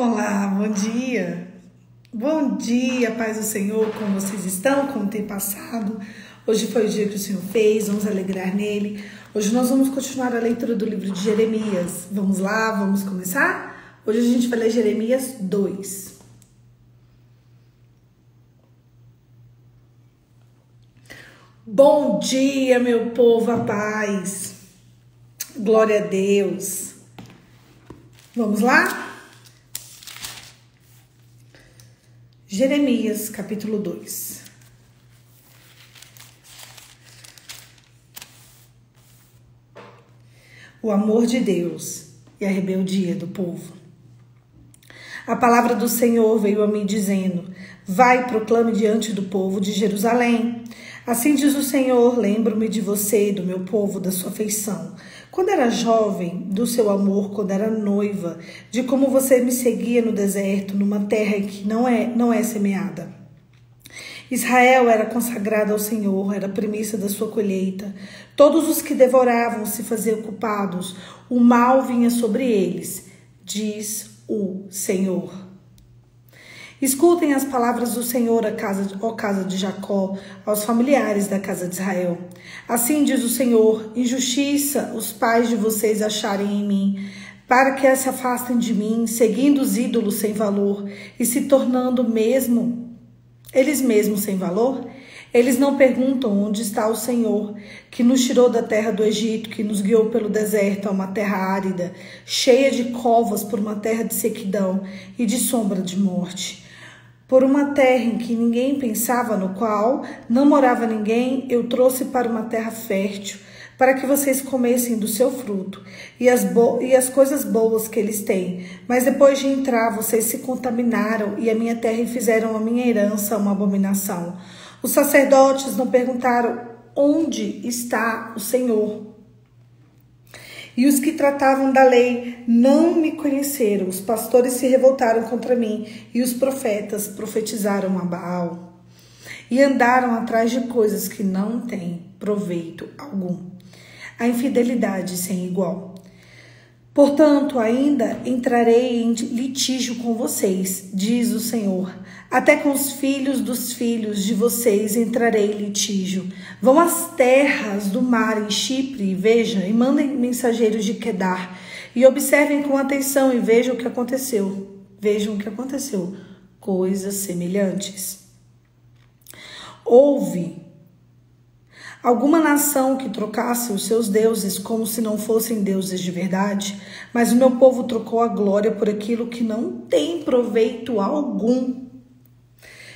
Olá, bom dia. Bom dia, paz do Senhor, como vocês estão? Como tem passado? Hoje foi o dia que o Senhor fez, vamos alegrar nele. Hoje nós vamos continuar a leitura do livro de Jeremias. Vamos lá, vamos começar? Hoje a gente vai ler Jeremias 2. Bom dia, meu povo, a paz. Glória a Deus. Vamos lá? Jeremias, capítulo 2. O amor de Deus e a rebeldia do povo. A palavra do Senhor veio a mim dizendo: vai, proclame diante do povo de Jerusalém. Assim diz o Senhor: lembro-me de você e do meu povo, da sua afeição. Quando era jovem, do seu amor, quando era noiva, de como você me seguia no deserto, numa terra que não é semeada. Israel era consagrado ao Senhor, era a primícia da sua colheita. Todos os que devoravam se faziam culpados, o mal vinha sobre eles, diz o Senhor. Escutem as palavras do Senhor, ó casa de Jacó, aos familiares da casa de Israel. Assim diz o Senhor: injustiça os pais de vocês acharem em mim, para que se afastem de mim, seguindo os ídolos sem valor e se tornando eles mesmos sem valor. Eles não perguntam onde está o Senhor, que nos tirou da terra do Egito, que nos guiou pelo deserto a uma terra árida, cheia de covas, por uma terra de sequidão e de sombra de morte. Por uma terra em que ninguém pensava, no qual não morava ninguém, eu trouxe para uma terra fértil, para que vocês comessem do seu fruto e as coisas boas que eles têm. Mas depois de entrar, vocês se contaminaram e a minha terra e fizeram a minha herança uma abominação. Os sacerdotes não perguntaram onde está o Senhor. E os que tratavam da lei não me conheceram. Os pastores se revoltaram contra mim e os profetas profetizaram a Baal. E andaram atrás de coisas que não têm proveito algum. A infidelidade sem igual. Portanto, ainda entrarei em litígio com vocês, diz o Senhor. Até com os filhos dos filhos de vocês entrarei em litígio. Vão às terras do mar em Chipre e vejam, e mandem mensageiros de Quedar. E observem com atenção e vejam o que aconteceu. Vejam o que aconteceu. Coisas semelhantes. Houve alguma nação que trocasse os seus deuses como se não fossem deuses de verdade? Mas o meu povo trocou a glória por aquilo que não tem proveito algum.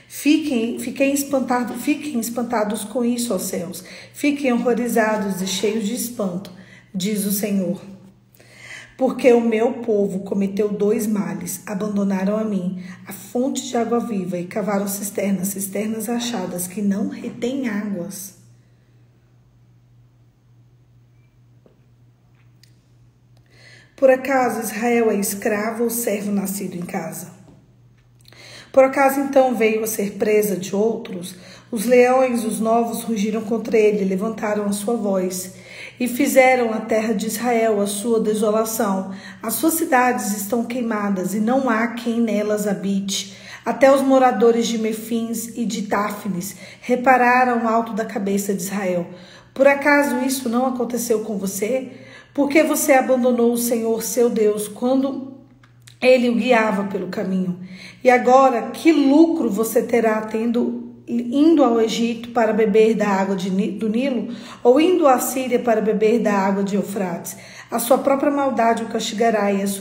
Fiquem espantados com isso, ó céus. Fiquem horrorizados e cheios de espanto, diz o Senhor. Porque o meu povo cometeu 2 males. Abandonaram a mim a fonte de água viva e cavaram cisternas achadas que não retêm águas. Por acaso Israel é escravo ou servo nascido em casa? Por acaso então veio a ser presa de outros? Os leões, os novos, rugiram contra ele, levantaram a sua voz e fizeram a terra de Israel a sua desolação. As suas cidades estão queimadas e não há quem nelas habite. Até os moradores de Mefins e de Táfnis repararam o alto da cabeça de Israel. Por acaso isso não aconteceu com você? Porque você abandonou o Senhor, seu Deus, quando ele o guiava pelo caminho. E agora, que lucro você terá indo ao Egito para beber da água do Nilo, ou indo à Síria para beber da água de Eufrates? A sua própria maldade o castigará e as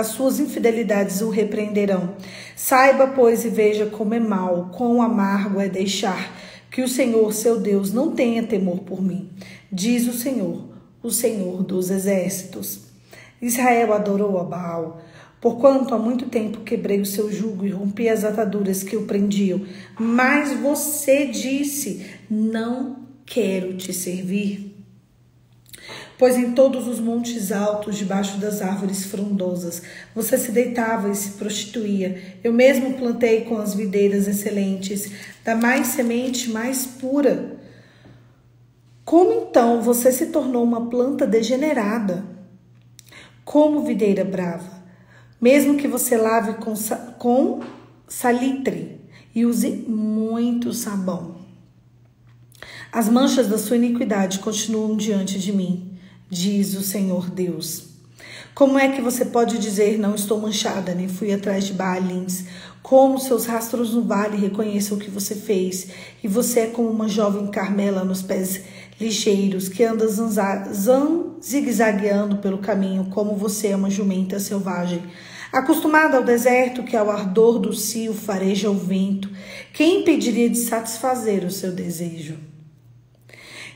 suas infidelidades o repreenderão. Saiba, pois, e veja como é mau, quão amargo é deixar que o Senhor, seu Deus, não tenha temor por mim, diz o Senhor dos exércitos. Israel adorou a Baal, porquanto há muito tempo quebrei o seu jugo e rompi as ataduras que o prendiam. Mas você disse: não quero te servir. Pois em todos os montes altos, debaixo das árvores frondosas, você se deitava e se prostituía. Eu mesmo plantei com as videiras excelentes, da mais semente mais pura. Como então você se tornou uma planta degenerada? Como videira brava? mesmo que você lave com salitre e use muito sabão. As manchas da sua iniquidade continuam diante de mim, diz o Senhor Deus. Como é que você pode dizer, não estou manchada, nem fui atrás de Baalins? Como seus rastros no vale reconheçam o que você fez, e você é como uma jovem Carmela nos pés ligeiros, que anda zigue-zagueando pelo caminho, como você é uma jumenta selvagem. Acostumada ao deserto, que ao ardor do cio fareja o vento, quem impediria de satisfazer o seu desejo?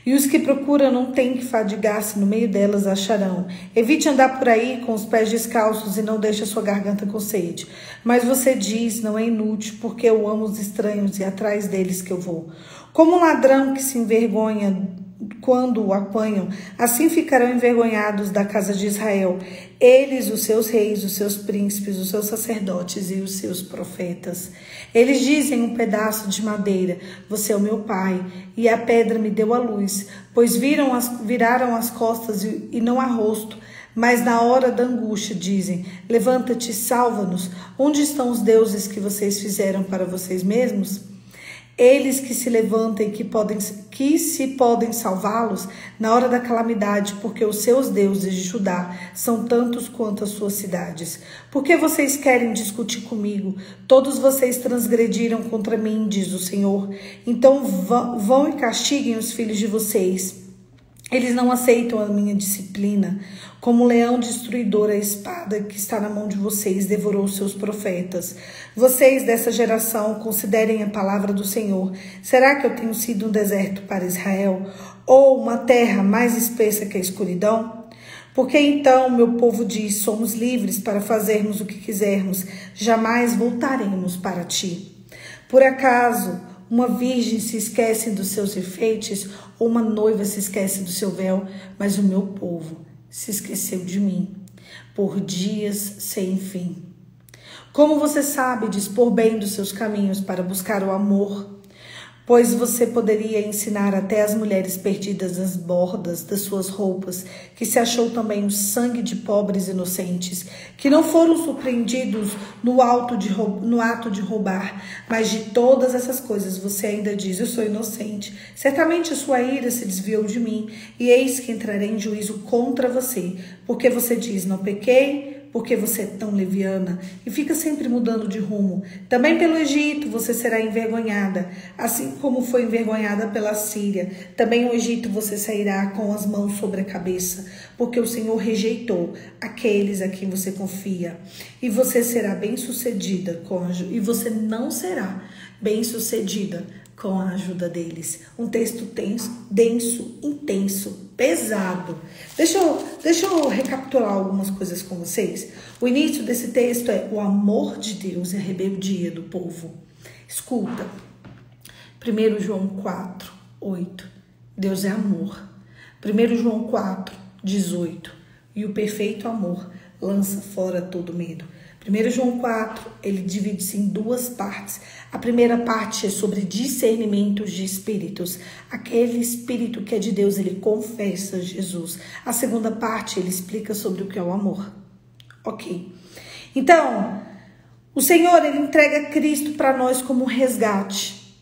E os que procuram não têm que fadigar-se, no meio delas acharão. Evite andar por aí com os pés descalços e não deixe a sua garganta com sede. Mas você diz, não é inútil, porque eu amo os estranhos e atrás deles que eu vou. Como um ladrão que se envergonha quando o apanham, assim ficarão envergonhados da casa de Israel. Eles, os seus reis, os seus príncipes, os seus sacerdotes e os seus profetas. Eles dizem um pedaço de madeira, você é o meu pai, e a pedra me deu a luz, pois viraram as costas e não há rosto. Mas na hora da angústia dizem, levanta-te e salva-nos. Onde estão os deuses que vocês fizeram para vocês mesmos? Eles que se levantam e que se podem salvá-los na hora da calamidade, porque os seus deuses de Judá são tantos quanto as suas cidades. Por que vocês querem discutir comigo? Todos vocês transgrediram contra mim, diz o Senhor. Então vão e castiguem os filhos de vocês. Eles não aceitam a minha disciplina. Como um leão destruidor, a espada que está na mão de vocês devorou seus profetas. Vocês dessa geração considerem a palavra do Senhor. Será que eu tenho sido um deserto para Israel? Ou uma terra mais espessa que a escuridão? Porque então meu povo diz, somos livres para fazermos o que quisermos. Jamais voltaremos para ti. Por acaso uma virgem se esquece dos seus enfeites, ou uma noiva se esquece do seu véu, mas o meu povo se esqueceu de mim, por dias sem fim. Como você sabe dispor bem dos seus caminhos para buscar o amor? Pois você poderia ensinar até as mulheres perdidas nas bordas das suas roupas, que se achou também o sangue de pobres inocentes, que não foram surpreendidos no ato de roubar, mas de todas essas coisas você ainda diz, eu sou inocente. Certamente a sua ira se desviou de mim, e eis que entrarei em juízo contra você, porque você diz, não pequei, porque você é tão leviana e fica sempre mudando de rumo. Também pelo Egito você será envergonhada, assim como foi envergonhada pela Síria. Também o Egito você sairá com as mãos sobre a cabeça, porque o Senhor rejeitou aqueles a quem você confia. E você será bem-sucedida e você não será bem-sucedida com a ajuda deles. Um texto tenso, denso, intenso, pesado. Deixa eu recapitular algumas coisas com vocês. O início desse texto é o amor de Deus e a rebeldia do povo. Escuta. 1 João 4, 8. Deus é amor. 1 João 4, 18. E o perfeito amor lança fora todo medo. 1 João 4, ele divide-se em duas partes. A primeira parte é sobre discernimentos de espíritos. Aquele espírito que é de Deus, ele confessa Jesus. A segunda parte, ele explica sobre o que é o amor. Ok. Então, o Senhor, ele entrega Cristo para nós como resgate.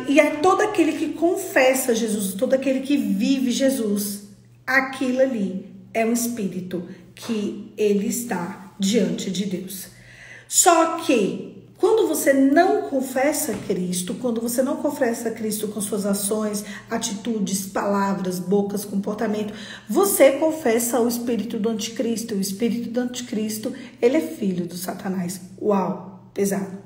E é todo aquele que confessa Jesus, todo aquele que vive Jesus, aquilo ali é um espírito que ele está diante de Deus. Só que quando você não confessa Cristo, quando você não confessa Cristo com suas ações, atitudes, palavras, bocas, comportamento, você confessa o espírito do anticristo. O espírito do anticristo, ele é filho do Satanás. Uau, pesado.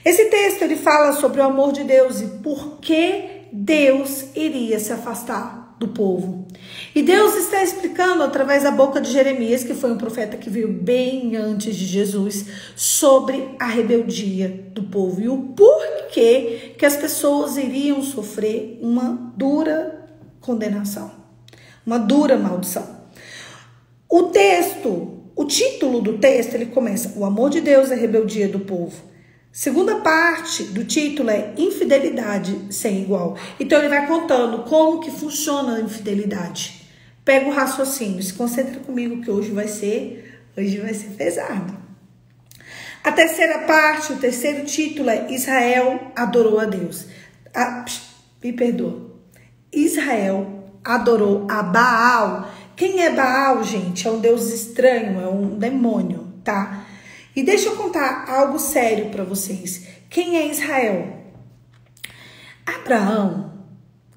Esse texto, ele fala sobre o amor de Deus e por que Deus iria se afastar do povo. E Deus está explicando através da boca de Jeremias, que foi um profeta que veio bem antes de Jesus, sobre a rebeldia do povo e o porquê que as pessoas iriam sofrer uma dura condenação, uma dura maldição. O título do texto, ele começa, o amor de Deus e a rebeldia do povo. Segunda parte do título é infidelidade sem igual. Então ele vai contando como que funciona a infidelidade. Pega o raciocínio, se concentra comigo que hoje vai ser Hoje vai ser pesado. A terceira parte, o terceiro título é Israel adorou a Deus. Me perdoa. Israel adorou a Baal. Quem é Baal, gente? É um deus estranho, é um demônio, tá? E deixa eu contar algo sério para vocês. Quem é Israel? Abraão,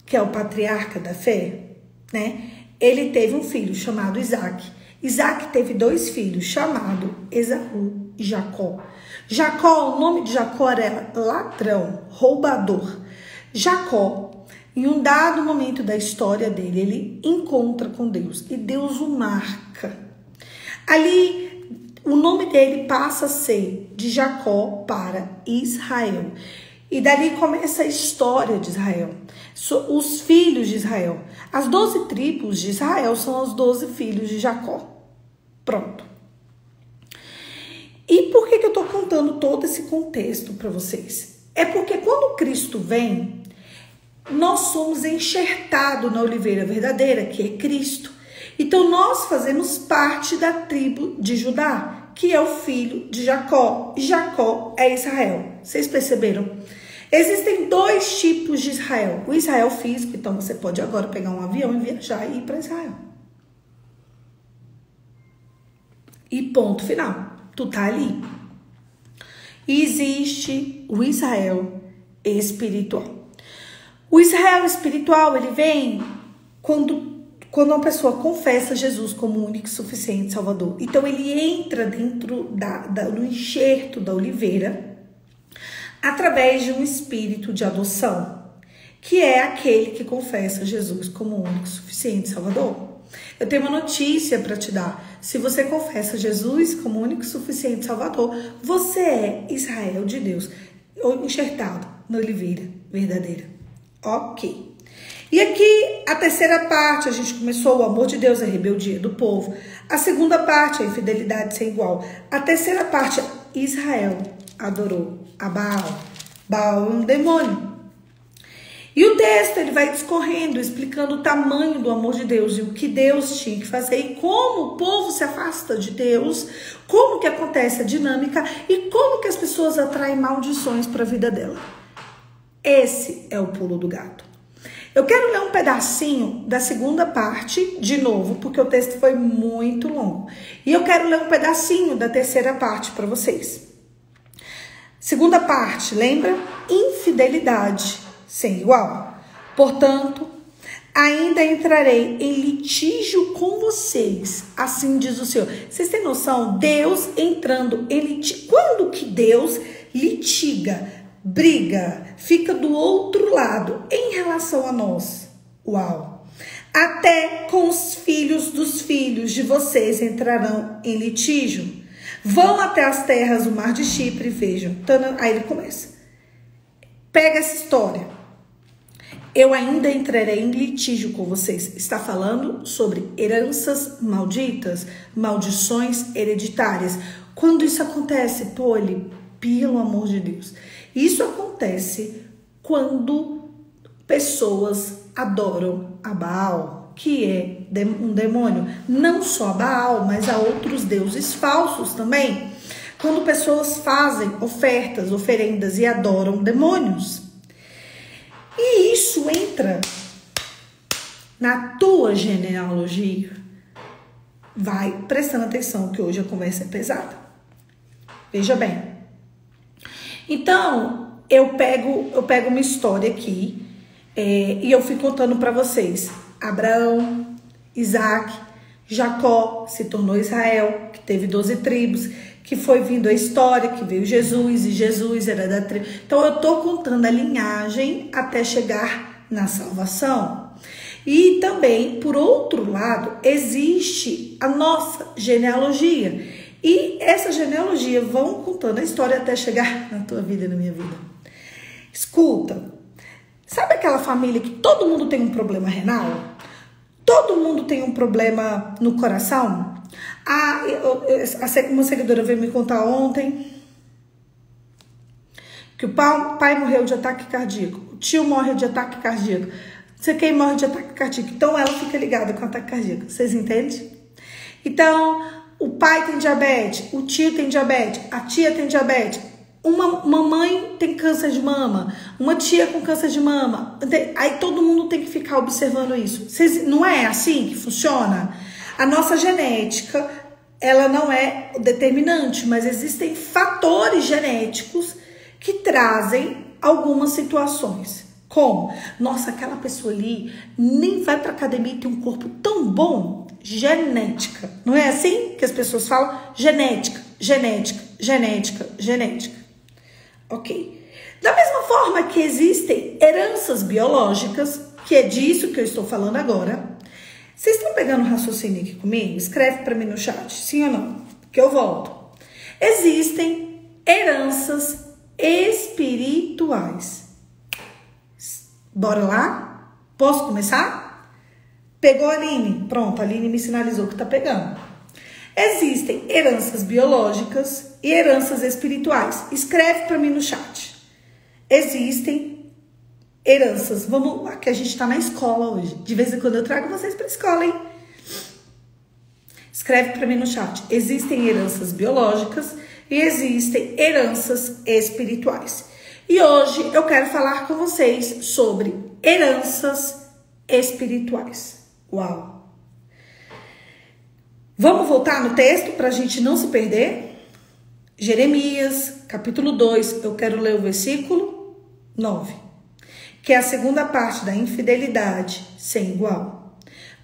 que é o patriarca da fé, né? Ele teve um filho chamado Isaac. Isaac teve 2 filhos chamados Esaú e Jacó. Jacó, o nome de Jacó era ladrão, roubador. Jacó, em um dado momento da história dele, ele encontra com Deus e Deus o marca. Ali, o nome dele passa a ser de Jacó para Israel. E dali começa a história de Israel. Os filhos de Israel. As 12 tribos de Israel são os 12 filhos de Jacó. Pronto. E por que eu estou contando todo esse contexto para vocês? É porque quando Cristo vem, nós somos enxertados na oliveira verdadeira, que é Cristo. Então nós fazemos parte da tribo de Judá, que é o filho de Jacó. E Jacó é Israel. Vocês perceberam? Existem 2 tipos de Israel. O Israel físico, então você pode agora pegar um avião e viajar e ir para Israel. E ponto final. Tu tá ali. E existe o Israel espiritual. O Israel espiritual, ele vem quando uma pessoa confessa Jesus como único e suficiente Salvador. Então ele entra dentro do enxerto da oliveira através de um espírito de adoção, que é aquele que confessa Jesus como único e suficiente Salvador. Eu tenho uma notícia para te dar. Se você confessa Jesus como único e suficiente Salvador, você é Israel de Deus, enxertado na oliveira verdadeira. Ok. E aqui, a terceira parte, a gente começou o amor de Deus, a rebeldia do povo. A segunda parte, a infidelidade sem igual. A terceira parte, Israel adorou a Baal. Baal é um demônio. E o texto, ele vai discorrendo, explicando o tamanho do amor de Deus e o que Deus tinha que fazer e como o povo se afasta de Deus, como que acontece a dinâmica e como que as pessoas atraem maldições para a vida dela. Esse é o pulo do gato. Eu quero ler um pedacinho da segunda parte de novo, porque o texto foi muito longo. E eu quero ler um pedacinho da terceira parte para vocês. Segunda parte, lembra? Infidelidade sem igual. Portanto, ainda entrarei em litígio com vocês, assim diz o Senhor. Vocês têm noção? Deus entrando em litígio. Quando que Deus litiga, briga, fica do outro lado em relação a nós? Uau! Até com os filhos dos filhos de vocês entrarão em litígio. Vão até as terras do mar de Chipre e vejam. Aí ele começa. Pega essa história. Eu ainda entrarei em litígio com vocês. Está falando sobre heranças malditas, maldições hereditárias. Quando isso acontece, pelo amor de Deus. Isso acontece quando pessoas adoram a Baal, que é um demônio. Não só a Baal, mas a outros deuses falsos também. Quando pessoas fazem ofertas, oferendas e adoram demônios. E isso entra na tua genealogia. Vai prestando atenção que hoje a conversa é pesada. Veja bem. Então, eu pego uma história aqui e eu fui contando para vocês. Abraão, Isaac, Jacó se tornou Israel, que teve 12 tribos, que foi vindo a história, que veio Jesus, e Jesus era da tribo. Então, eu estou contando a linhagem até chegar na salvação. E também, por outro lado, existe a nossa genealogia. E essa genealogia vão contando a história até chegar na tua vida e na minha vida. Escuta, sabe aquela família que todo mundo tem um problema renal? Todo mundo tem um problema no coração? Uma seguidora veio me contar ontem que o pai morreu de ataque cardíaco, o tio morre de ataque cardíaco, não sei quem morre de ataque cardíaco. Então ela fica ligada com ataque cardíaco, vocês entendem? Então o pai tem diabetes, o tio tem diabetes, a tia tem diabetes, uma mamãe tem câncer de mama, uma tia com câncer de mama. Aí todo mundo tem que ficar observando isso. Não é assim que funciona? A nossa genética, ela não é determinante, mas existem fatores genéticos que trazem algumas situações. Como? Nossa, aquela pessoa ali nem vai pra academia e tem um corpo tão bom. Genética. Não é assim que as pessoas falam? Genética, genética, genética, genética. Ok. Da mesma forma que existem heranças biológicas, que é disso que eu estou falando agora. Vocês estão pegando o raciocínio aqui comigo? Escreve para mim no chat, sim ou não? Que eu volto. Existem heranças espirituais. Bora lá? Posso começar? Pegou a Aline? Pronto, a Aline me sinalizou que tá pegando. Existem heranças biológicas e heranças espirituais. Escreve para mim no chat. Existem heranças. Vamos lá, que a gente tá na escola hoje. De vez em quando eu trago vocês pra escola, hein? Escreve para mim no chat. Existem heranças biológicas e existem heranças espirituais. E hoje eu quero falar com vocês sobre heranças espirituais. Uau! Vamos voltar no texto para a gente não se perder? Jeremias, capítulo 2, eu quero ler o versículo 9, que é a segunda parte da infidelidade sem igual.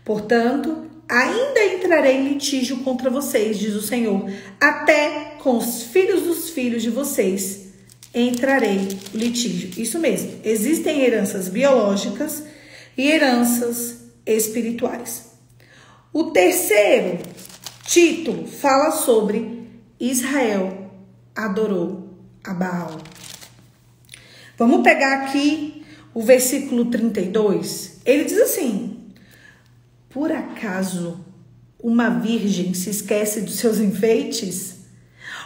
Portanto, ainda entrarei em litígio contra vocês, diz o Senhor, até com os filhos dos filhos de vocês entrarei no litígio. Isso mesmo, existem heranças biológicas e heranças espirituais. O terceiro título fala sobre Israel adorou a Baal. Vamos pegar aqui o versículo 32. Ele diz assim: por acaso uma virgem se esquece dos seus enfeites?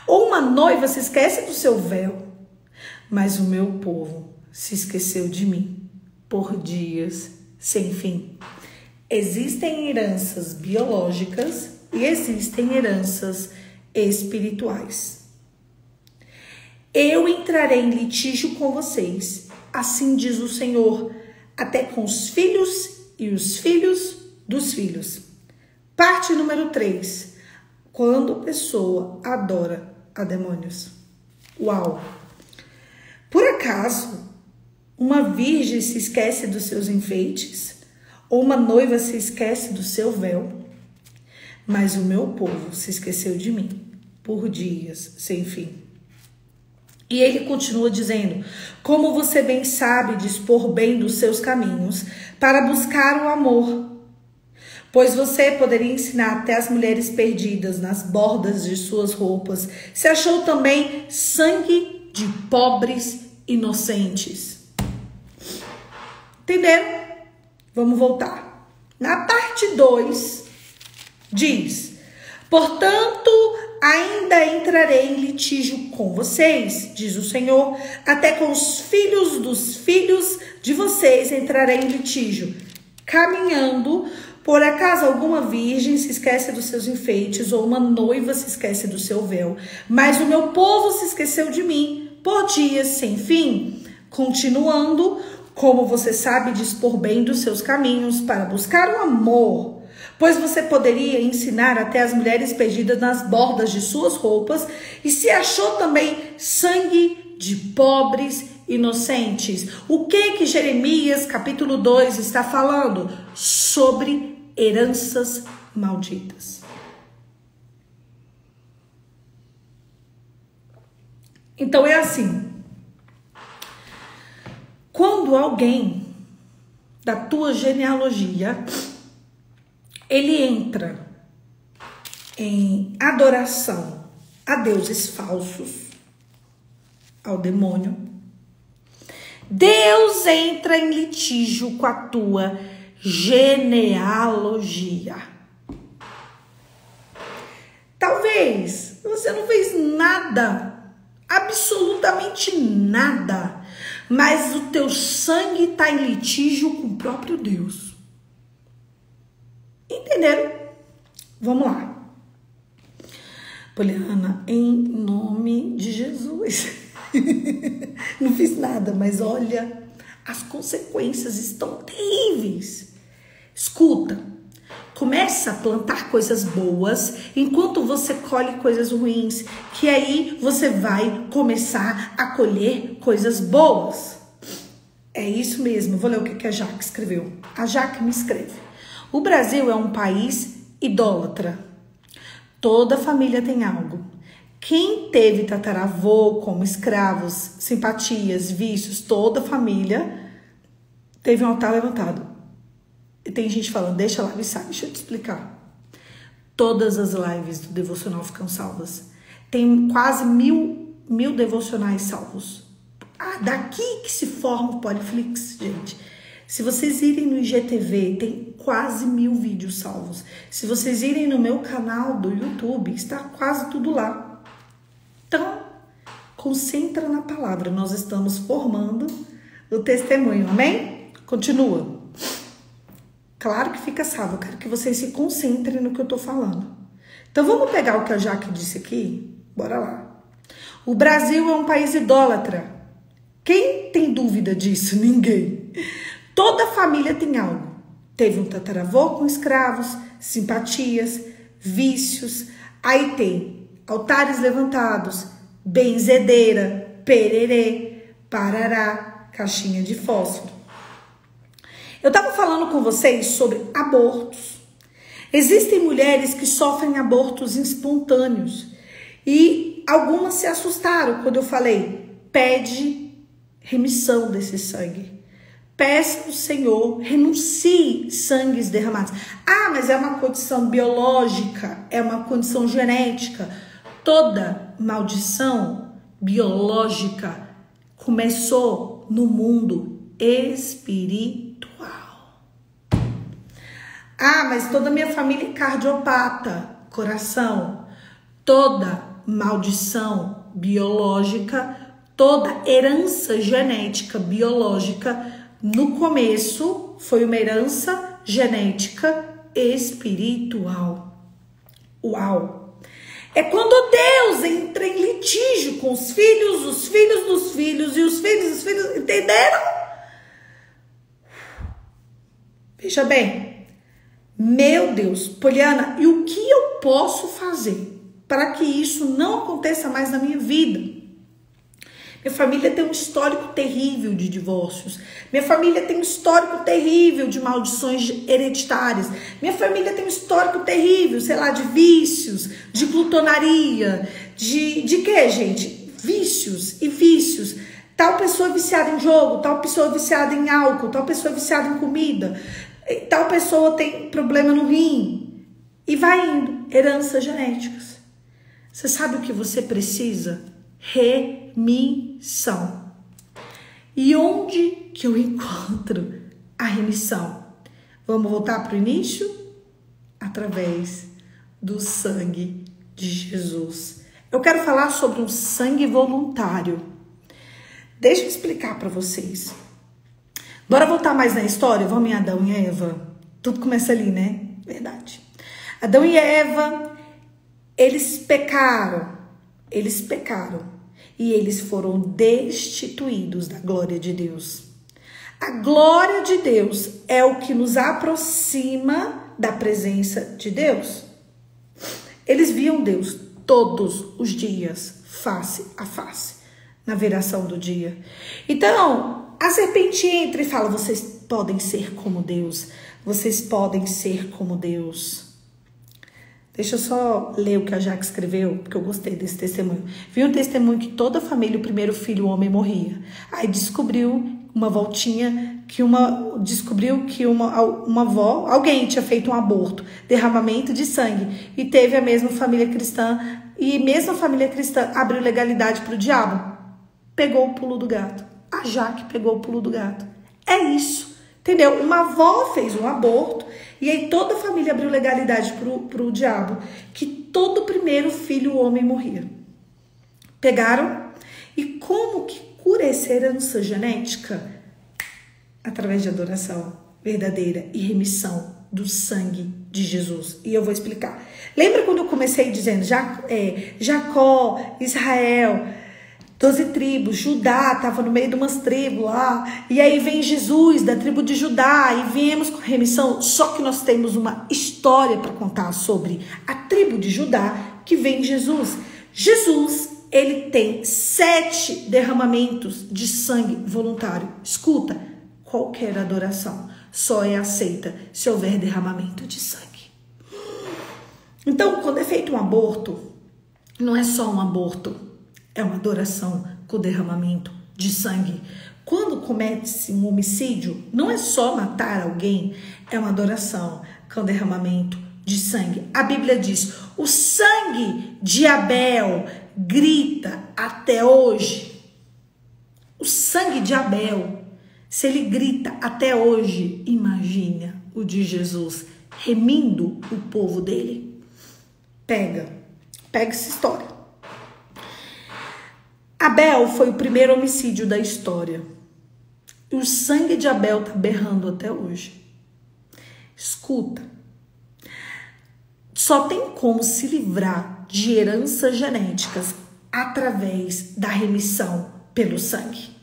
Ou uma noiva se esquece do seu véu? Mas o meu povo se esqueceu de mim por dias sem fim. Existem heranças biológicas e existem heranças espirituais. Eu entrarei em litígio com vocês, assim diz o Senhor, até com os filhos e os filhos dos filhos. Parte número 3. Quando a pessoa adora a demônios. Uau! Por acaso, uma virgem se esquece dos seus enfeites? Ou uma noiva se esquece do seu véu? Mas o meu povo se esqueceu de mim por dias sem fim. E ele continua dizendo: como você bem sabe dispor bem dos seus caminhos para buscar o amor, pois você poderia ensinar até as mulheres perdidas nas bordas de suas roupas. Se achou também sangue de pobres inocentes. Entenderam? Vamos voltar. Na parte 2, diz: portanto, ainda entrarei em litígio com vocês, diz o Senhor, até com os filhos dos filhos de vocês entrarei em litígio, caminhando. Por acaso alguma virgem se esquece dos seus enfeites, ou uma noiva se esquece do seu véu, mas o meu povo se esqueceu de mim por dias sem fim. Continuando, como você sabe dispor bem dos seus caminhos para buscar o amor, pois você poderia ensinar até as mulheres perdidas nas bordas de suas roupas, e se achou também sangue de pobres inocentes. O que Jeremias capítulo 2 está falando? Sobre heranças malditas. Então é assim: quando alguém da tua genealogia ele entra em adoração a deuses falsos, ao demônio, Deus entra em litígio com a tua genealogia. Talvez você não fez nada, absolutamente nada, mas o teu sangue está em litígio com o próprio Deus. Entenderam? Vamos lá. Poliana, em nome de Jesus. Não fiz nada, mas olha, as consequências estão terríveis. Escuta, começa a plantar coisas boas enquanto você colhe coisas ruins, que aí você vai começar a colher coisas boas. É isso mesmo, eu vou ler o que a Jaque escreveu. A Jaque me escreve: o Brasil é um país idólatra. Toda família tem algo. Quem teve tataravô como escravos, simpatias, vícios, toda família teve um altar levantado. E tem gente falando, deixa a live sair, deixa eu te explicar. Todas as lives do devocional ficam salvas. Tem quase mil devocionais salvos. Daqui que se forma o Poliflix, gente. Se vocês irem no IGTV, tem quase 1000 vídeos salvos. Se vocês irem no meu canal do YouTube, está quase tudo lá. Então, concentra na palavra. Nós estamos formando o testemunho, amém? Continua. Claro que fica salvo. Eu quero que vocês se concentrem no que eu tô falando. Então, vamos pegar o que a Jaque disse aqui? Bora lá. O Brasil é um país idólatra. Quem tem dúvida disso? Ninguém. Toda família tem algo. Teve um tataravô com escravos, simpatias, vícios. Aí tem altares levantados, benzedeira, pererê, parará, caixinha de fósforo. Eu estava falando com vocês sobre abortos. Existem mulheres que sofrem abortos espontâneos. E algumas se assustaram quando eu falei, pede remissão desse sangue. Peça ao Senhor, renuncie sangues derramados. Mas é uma condição biológica, é uma condição genética. Toda maldição biológica começou no mundo espiritual. Mas toda a minha família é cardiopata, coração. Toda maldição biológica, toda herança genética biológica, no começo foi uma herança genética espiritual. Uau! É quando Deus entra em litígio com os filhos dos filhos e os filhos dos filhos, entenderam? Veja bem, meu Deus, Poliana, e o que eu posso fazer para que isso não aconteça mais na minha vida? Minha família tem um histórico terrível de divórcios. Minha família tem um histórico terrível de maldições hereditárias. Minha família tem um histórico terrível, sei lá, de vícios, de glutonaria, de quê, gente? Vícios e vícios. Tal pessoa viciada em jogo, tal pessoa viciada em álcool, tal pessoa viciada em comida, tal pessoa tem problema no rim. E vai indo, heranças genéticas. Você sabe o que você precisa? Remissão. E onde que eu encontro a remissão? Vamos voltar para o início? Através do sangue de Jesus. Eu quero falar sobre um sangue voluntário. Deixa eu explicar para vocês. Bora voltar mais na história? Vamos em Adão e Eva? Tudo começa ali, né? Verdade. Adão e Eva, eles pecaram. E eles foram destituídos da glória de Deus. A glória de Deus é o que nos aproxima da presença de Deus. Eles viam Deus todos os dias, face a face, na viração do dia. Então, a serpente entra e fala, vocês podem ser como Deus. Vocês podem ser como Deus. Deixa eu só ler o que a Jaque escreveu, porque eu gostei desse testemunho. Vi um testemunho que toda a família, o primeiro filho, o homem, morria. Aí descobriu uma voltinha, descobriu que uma avó, alguém tinha feito um aborto, derramamento de sangue, e teve a mesma família cristã, e mesmo a família cristã abriu legalidade para o diabo. Pegou o pulo do gato. A Jaque pegou o pulo do gato. É isso. Entendeu? Uma avó fez um aborto e aí toda a família abriu legalidade pro diabo, que todo primeiro filho, o homem, morria. Pegaram? E como que cura essa herança genética? Através de adoração verdadeira e remissão do sangue de Jesus. E eu vou explicar. Lembra quando eu comecei dizendo Jacó, Israel, 12 tribos, Judá estava no meio de umas tribos lá, e aí vem Jesus da tribo de Judá, e viemos com remissão. Só que nós temos uma história para contar sobre a tribo de Judá, que vem Jesus. Jesus, ele tem 7 derramamentos de sangue voluntário. Escuta, qualquer adoração só é aceita se houver derramamento de sangue. Então, quando é feito um aborto, não é só um aborto, é uma adoração com derramamento de sangue. Quando comete-se um homicídio, não é só matar alguém, é uma adoração com derramamento de sangue. A Bíblia diz, o sangue de Abel grita até hoje. O sangue de Abel, se ele grita até hoje, imagina o de Jesus remindo o povo dele. Pega essa história. Abel foi o primeiro homicídio da história. E o sangue de Abel tá berrando até hoje. Escuta. Só tem como se livrar de heranças genéticas através da remissão pelo sangue.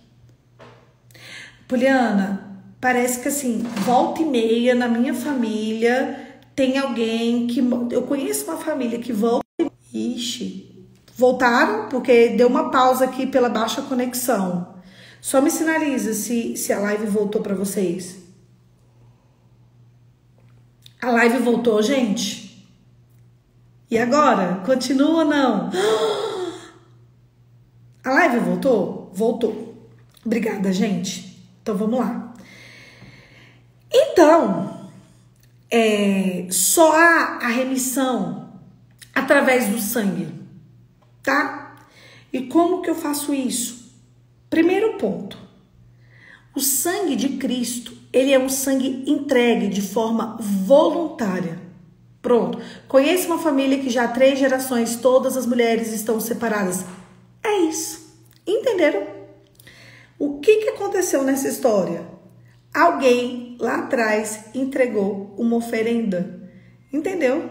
Poliana, parece que assim, volta e meia na minha família tem alguém que... Eu conheço uma família que volta... Ixi, voltaram porque deu uma pausa aqui pela baixa conexão. Só me sinaliza se a live voltou para vocês. A live voltou, gente? E agora? Continua ou não? A live voltou? Voltou. Obrigada, gente. Então, vamos lá. Então, só há a remissão através do sangue, tá? E como que eu faço isso? Primeiro ponto. O sangue de Cristo, ele é um sangue entregue de forma voluntária. Pronto. Conheço uma família que já há 3 gerações, todas as mulheres estão separadas. É isso. Entenderam? O que aconteceu nessa história? Alguém lá atrás entregou uma oferenda. Entendeu?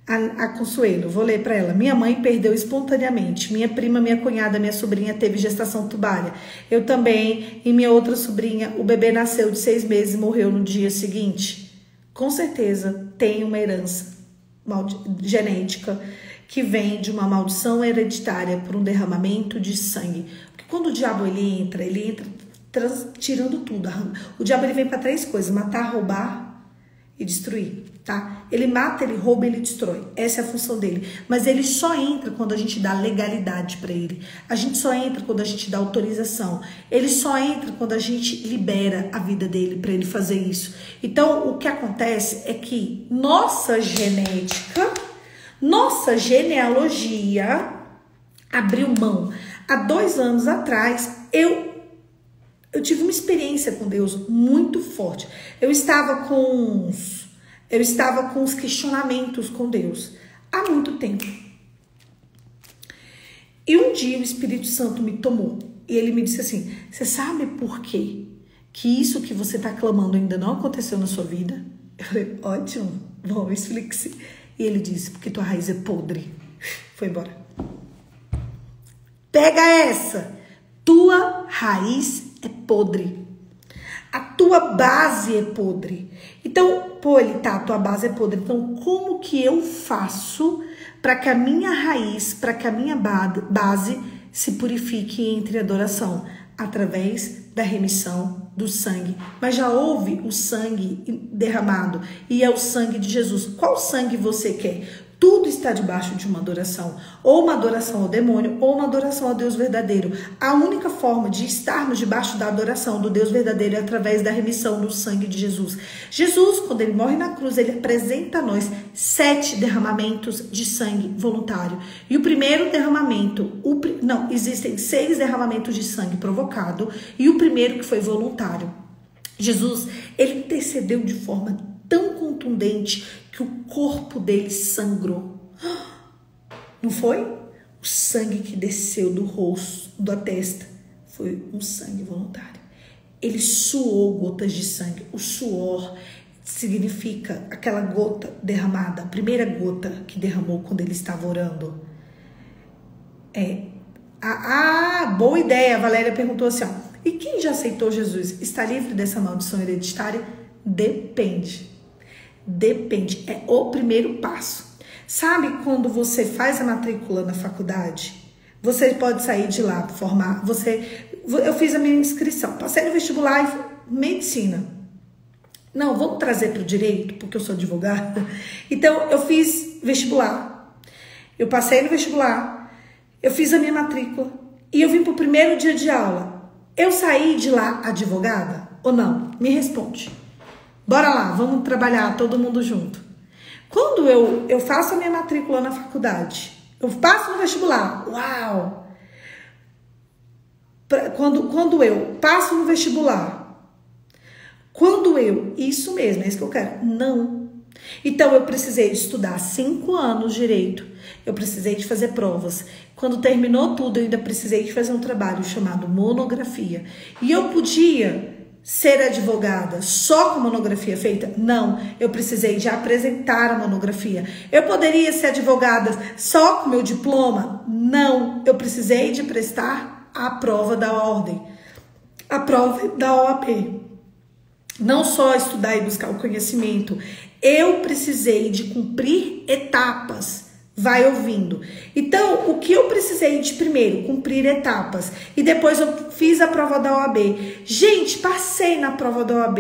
A Consuelo, vou ler para ela. Minha mãe perdeu espontaneamente. Minha prima, minha cunhada, minha sobrinha teve gestação tubária. Eu também. E minha outra sobrinha, o bebê nasceu de 6 meses e morreu no dia seguinte. Com certeza tem uma herança genética que vem de uma maldição hereditária por um derramamento de sangue. Porque quando o diabo ele entra tirando tudo. O diabo ele vem para 3 coisas: matar, roubar e destruir, tá? Ele mata, ele rouba, ele destrói. Essa é a função dele. Mas ele só entra quando a gente dá legalidade para ele. A gente só entra quando a gente dá autorização. Ele só entra quando a gente libera a vida dele para ele fazer isso. Então, o que acontece é que nossa genética, nossa genealogia abriu mão. Há 2 anos atrás, eu tive uma experiência com Deus muito forte. Eu estava com uns questionamentos com Deus há muito tempo. E um dia o Espírito Santo me tomou e ele me disse assim: você sabe por quê que isso que você está clamando ainda não aconteceu na sua vida? Eu falei: ótimo, bom, explique-se. E ele disse: porque tua raiz é podre. Foi embora. Pega essa. Tua raiz é podre. A tua base é podre. Então, a tua base é podre. Então, como que eu faço para que a minha raiz, para que a minha base se purifique e entre adoração? Através da remissão do sangue. Mas já houve o sangue derramado e é o sangue de Jesus. Qual sangue você quer? Tudo está debaixo de uma adoração. Ou uma adoração ao demônio, ou uma adoração ao Deus verdadeiro. A única forma de estarmos debaixo da adoração do Deus verdadeiro é através da remissão do sangue de Jesus. Jesus, quando ele morre na cruz, ele apresenta a nós 7 derramamentos de sangue voluntário. E o primeiro derramamento, existem 6 derramamentos de sangue provocado, e o primeiro que foi voluntário. Jesus, ele intercedeu de forma tão contundente que o corpo dele sangrou. Não foi? O sangue que desceu do rosto, da testa, foi um sangue voluntário. ele suou gotas de sangue. O suor significa aquela gota derramada, a primeira gota que derramou quando ele estava orando. Boa ideia. A Valéria perguntou assim, ó, e quem já aceitou Jesus está livre dessa maldição hereditária? Depende. Depende. É o primeiro passo. Sabe quando você faz a matrícula na faculdade? Você pode sair de lá, formar. Eu fiz a minha inscrição, passei no vestibular e medicina. Não, vamos trazer para o direito, porque eu sou advogada. Então, eu fiz vestibular. Eu passei no vestibular, eu fiz a minha matrícula e eu vim para o primeiro dia de aula. Eu saí de lá advogada ou não? Me responde. Bora lá, vamos trabalhar todo mundo junto. Quando eu faço a minha matrícula na faculdade, eu passo no vestibular, uau! Quando eu passo no vestibular, isso mesmo, é isso que eu quero, não. Então eu precisei de estudar 5 anos direito, eu precisei de fazer provas. Quando terminou tudo, eu ainda precisei de fazer um trabalho chamado monografia. E eu podia ser advogada só com monografia feita? Não, eu precisei de apresentar a monografia. Eu poderia ser advogada só com meu diploma? Não, eu precisei de prestar a prova da ordem, a prova da OAB. Não só estudar e buscar o conhecimento, eu precisei de cumprir etapas. Vai ouvindo. Então, o que eu precisei de primeiro? Cumprir etapas. E depois eu fiz a prova da OAB. Gente, passei na prova da OAB.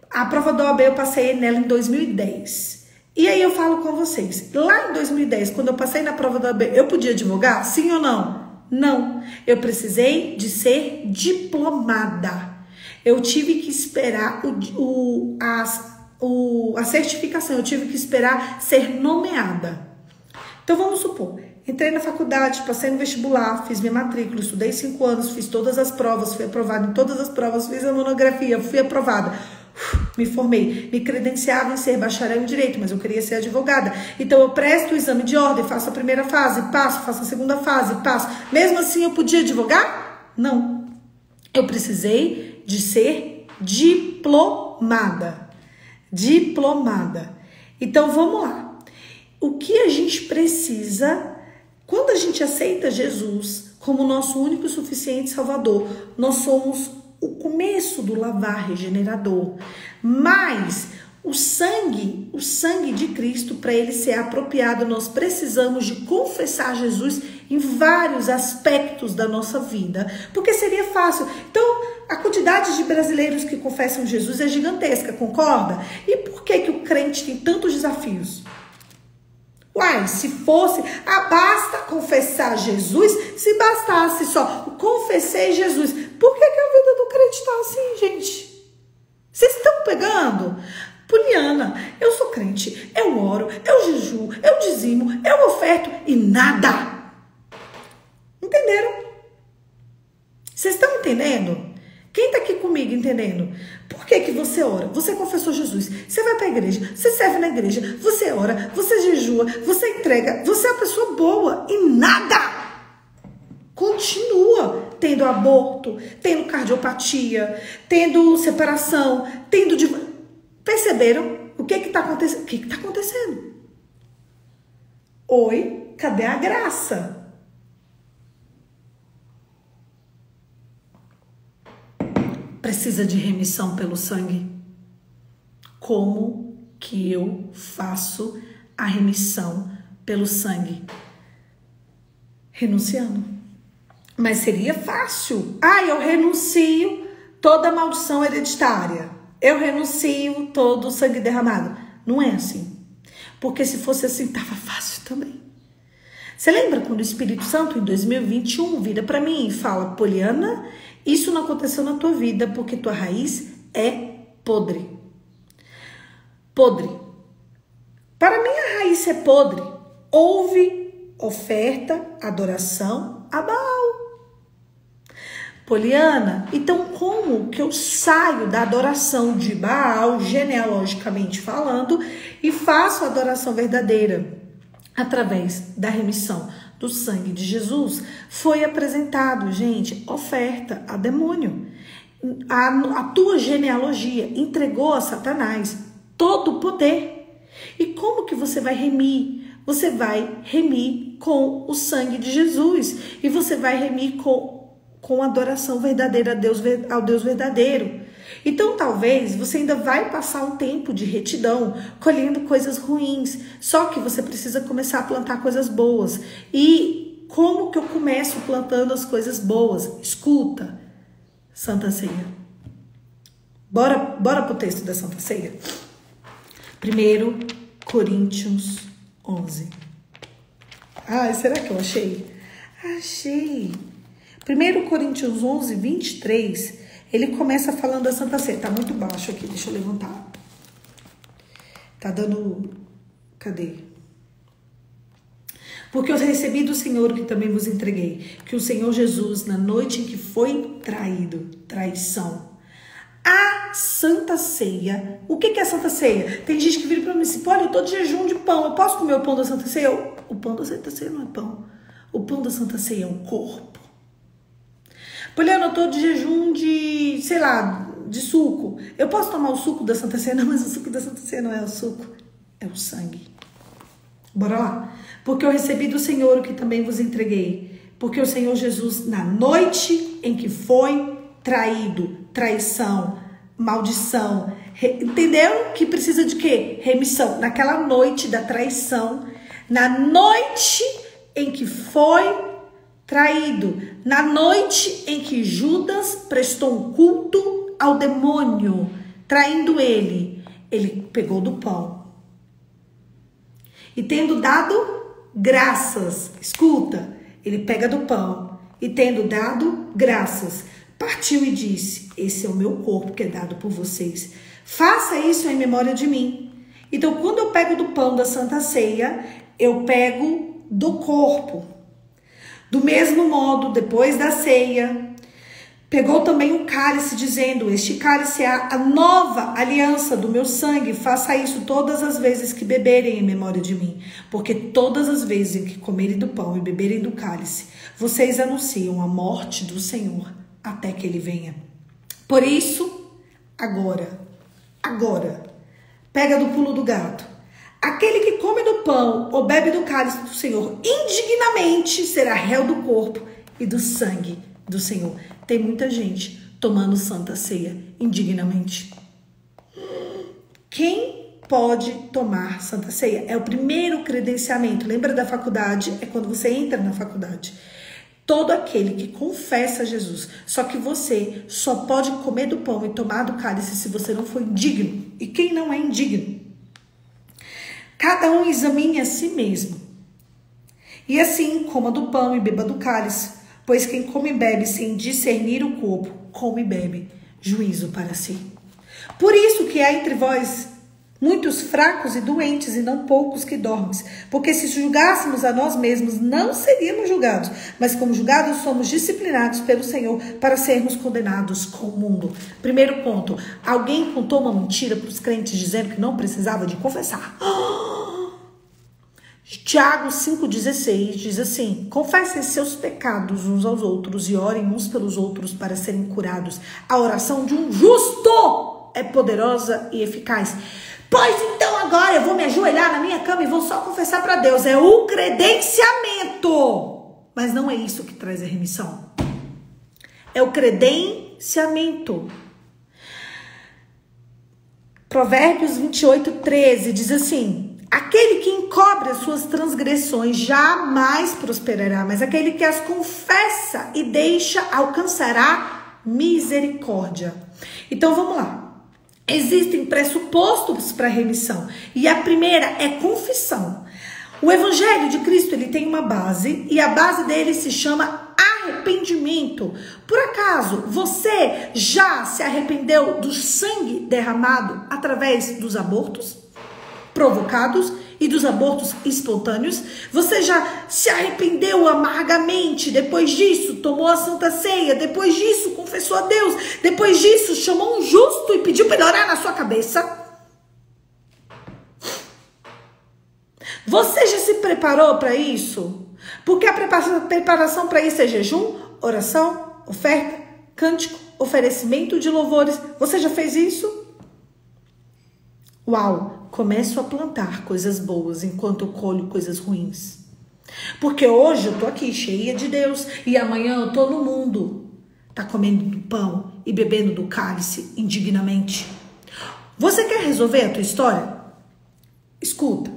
A prova da OAB eu passei nela em 2010. E aí eu falo com vocês. Lá em 2010, quando eu passei na prova da OAB, eu podia advogar? Sim ou não? Não. Eu precisei de ser diplomada. Eu tive que esperar a certificação. Eu tive que esperar ser nomeada. Então, vamos supor, entrei na faculdade, passei no vestibular, fiz minha matrícula, estudei 5 anos, fiz todas as provas, fui aprovada em todas as provas, fiz a monografia, fui aprovada, me formei, me credenciava em ser bacharel em Direito, mas eu queria ser advogada. Então, eu presto o exame de ordem, faço a primeira fase, passo, faço a segunda fase, passo. Mesmo assim, eu podia advogar? Não. Eu precisei de ser diplomada. Diplomada. Então, vamos lá. O que a gente precisa, quando a gente aceita Jesus como nosso único e suficiente Salvador, nós somos o começo do lavar regenerador. Mas o sangue de Cristo, para ele ser apropriado, nós precisamos de confessar Jesus em vários aspectos da nossa vida, porque seria fácil. Então, a quantidade de brasileiros que confessam Jesus é gigantesca, concorda? E por que o crente tem tantos desafios? Uai, se fosse, basta confessar Jesus, se bastasse só, confessei Jesus. Por que a vida do crente está assim, gente? Vocês estão pegando? Poliana, eu sou crente, eu oro, eu jejuo, eu dizimo, eu oferto e nada. Entenderam? Vocês estão entendendo? Quem está aqui comigo entendendo? Por que você ora? Você confessou Jesus, você vai para a igreja, você serve na igreja, você ora, você jejua, você entrega, você é uma pessoa boa e nada. Continua tendo aborto, tendo cardiopatia, tendo separação, tendo... Perceberam? O que está acontecendo? O que está acontecendo? Oi, cadê a graça? Precisa de remissão pelo sangue. Como que eu faço a remissão pelo sangue? Renunciando. Mas seria fácil. Eu renuncio toda a maldição hereditária. Eu renuncio todo o sangue derramado. Não é assim. Porque se fosse assim, estava fácil também. Você lembra quando o Espírito Santo, em 2021, vira para mim e fala: Poliana, isso não aconteceu na tua vida porque tua raiz é podre. Podre. Para mim a raiz ser podre, houve oferta, adoração a Baal. Poliana, então como que eu saio da adoração de Baal, genealogicamente falando, e faço a adoração verdadeira? Através da remissão do sangue de Jesus, foi apresentado, gente, oferta a demônio. a tua genealogia, entregou a Satanás todo o poder. E como que você vai remir? Você vai remir com o sangue de Jesus. E você vai remir com adoração verdadeira ao Deus verdadeiro. Então, talvez, você ainda vai passar um tempo de retidão, colhendo coisas ruins. Só que você precisa começar a plantar coisas boas. E como que eu começo plantando as coisas boas? Escuta, Santa Ceia. Bora pro texto da Santa Ceia. 1 Coríntios 11. Será que eu achei? Achei. 1 Coríntios 11, 23, ele começa falando da Santa Ceia. Tá muito baixo aqui, deixa eu levantar. Tá dando... Cadê? Porque eu recebi do Senhor que também vos entreguei, que o Senhor Jesus, na noite em que foi traído, traição, a Santa Ceia. O que é a Santa Ceia? Tem gente que vira para mim e diz, olha, eu tô de jejum de pão, eu posso comer o pão da Santa Ceia? O pão da Santa Ceia não é pão. O pão da Santa Ceia é o corpo. Poliana, eu tô de jejum de, sei lá, de suco. Eu posso tomar o suco da Santa Ceia? Não, mas o suco da Santa Ceia não é o suco, é o sangue. Bora lá. Porque eu recebi do Senhor o que também vos entreguei. Porque o Senhor Jesus, na noite em que foi traído, traição, maldição, entendeu? Que precisa de quê? Remissão. Naquela noite da traição, na noite em que foi traído, na noite em que Judas prestou um culto ao demônio, traindo ele pegou do pão. E tendo dado graças, escuta, ele pega do pão e tendo dado graças, partiu e disse, esse é o meu corpo que é dado por vocês. Faça isso em memória de mim. Então, quando eu pego do pão da Santa Ceia, eu pego do corpo. Do mesmo modo, depois da ceia, pegou também um cálice, dizendo, este cálice é a nova aliança do meu sangue. Faça isso todas as vezes que beberem em memória de mim. Porque todas as vezes em que comerem do pão e beberem do cálice, vocês anunciam a morte do Senhor até que ele venha. Por isso, agora, pega do pulo do gato. Aquele que come do pão ou bebe do cálice do Senhor indignamente será réu do corpo e do sangue do Senhor. Tem muita gente tomando Santa Ceia indignamente. Quem pode tomar Santa Ceia? É o primeiro credenciamento. Lembra da faculdade? É quando você entra na faculdade. Todo aquele que confessa Jesus. Só que você só pode comer do pão e tomar do cálice se você não for indigno. E quem não é indigno? Cada um examine a si mesmo. E assim, coma do pão e beba do cálice. Pois quem come e bebe sem discernir o corpo, come e bebe juízo para si. Por isso que há entre vós muitos fracos e doentes, e não poucos que dormem. Porque se julgássemos a nós mesmos, não seríamos julgados. Mas como julgados, somos disciplinados pelo Senhor para sermos condenados com o mundo. Primeiro ponto, alguém contou uma mentira para os crentes dizendo que não precisava de confessar. Tiago 5,16 diz assim, confessem seus pecados uns aos outros e orem uns pelos outros para serem curados. A oração de um justo é poderosa e eficaz. Pois então agora eu vou me ajoelhar na minha cama e vou só confessar para Deus. É o credenciamento. Mas não é isso que traz a remissão. É o credenciamento. Provérbios 28,13 diz assim, aquele que encobre as suas transgressões jamais prosperará, mas aquele que as confessa e deixa alcançará misericórdia. Então vamos lá. Existem pressupostos para remissão. E a primeira é confissão. O Evangelho de Cristo ele tem uma base e a base dele se chama arrependimento. Por acaso você já se arrependeu do sangue derramado através dos abortos provocados e dos abortos espontâneos? Você já se arrependeu amargamente? Depois disso, tomou a Santa Ceia? Depois disso, confessou a Deus? Depois disso, chamou um justo e pediu para ele orar na sua cabeça? Você já se preparou para isso? Porque a preparação para isso é jejum, oração, oferta, cântico, oferecimento de louvores. Você já fez isso? Uau, começo a plantar coisas boas enquanto eu colho coisas ruins. Porque hoje eu tô aqui cheia de Deus e amanhã eu tô no mundo. Tá comendo do pão e bebendo do cálice indignamente. Você quer resolver a tua história? Escuta.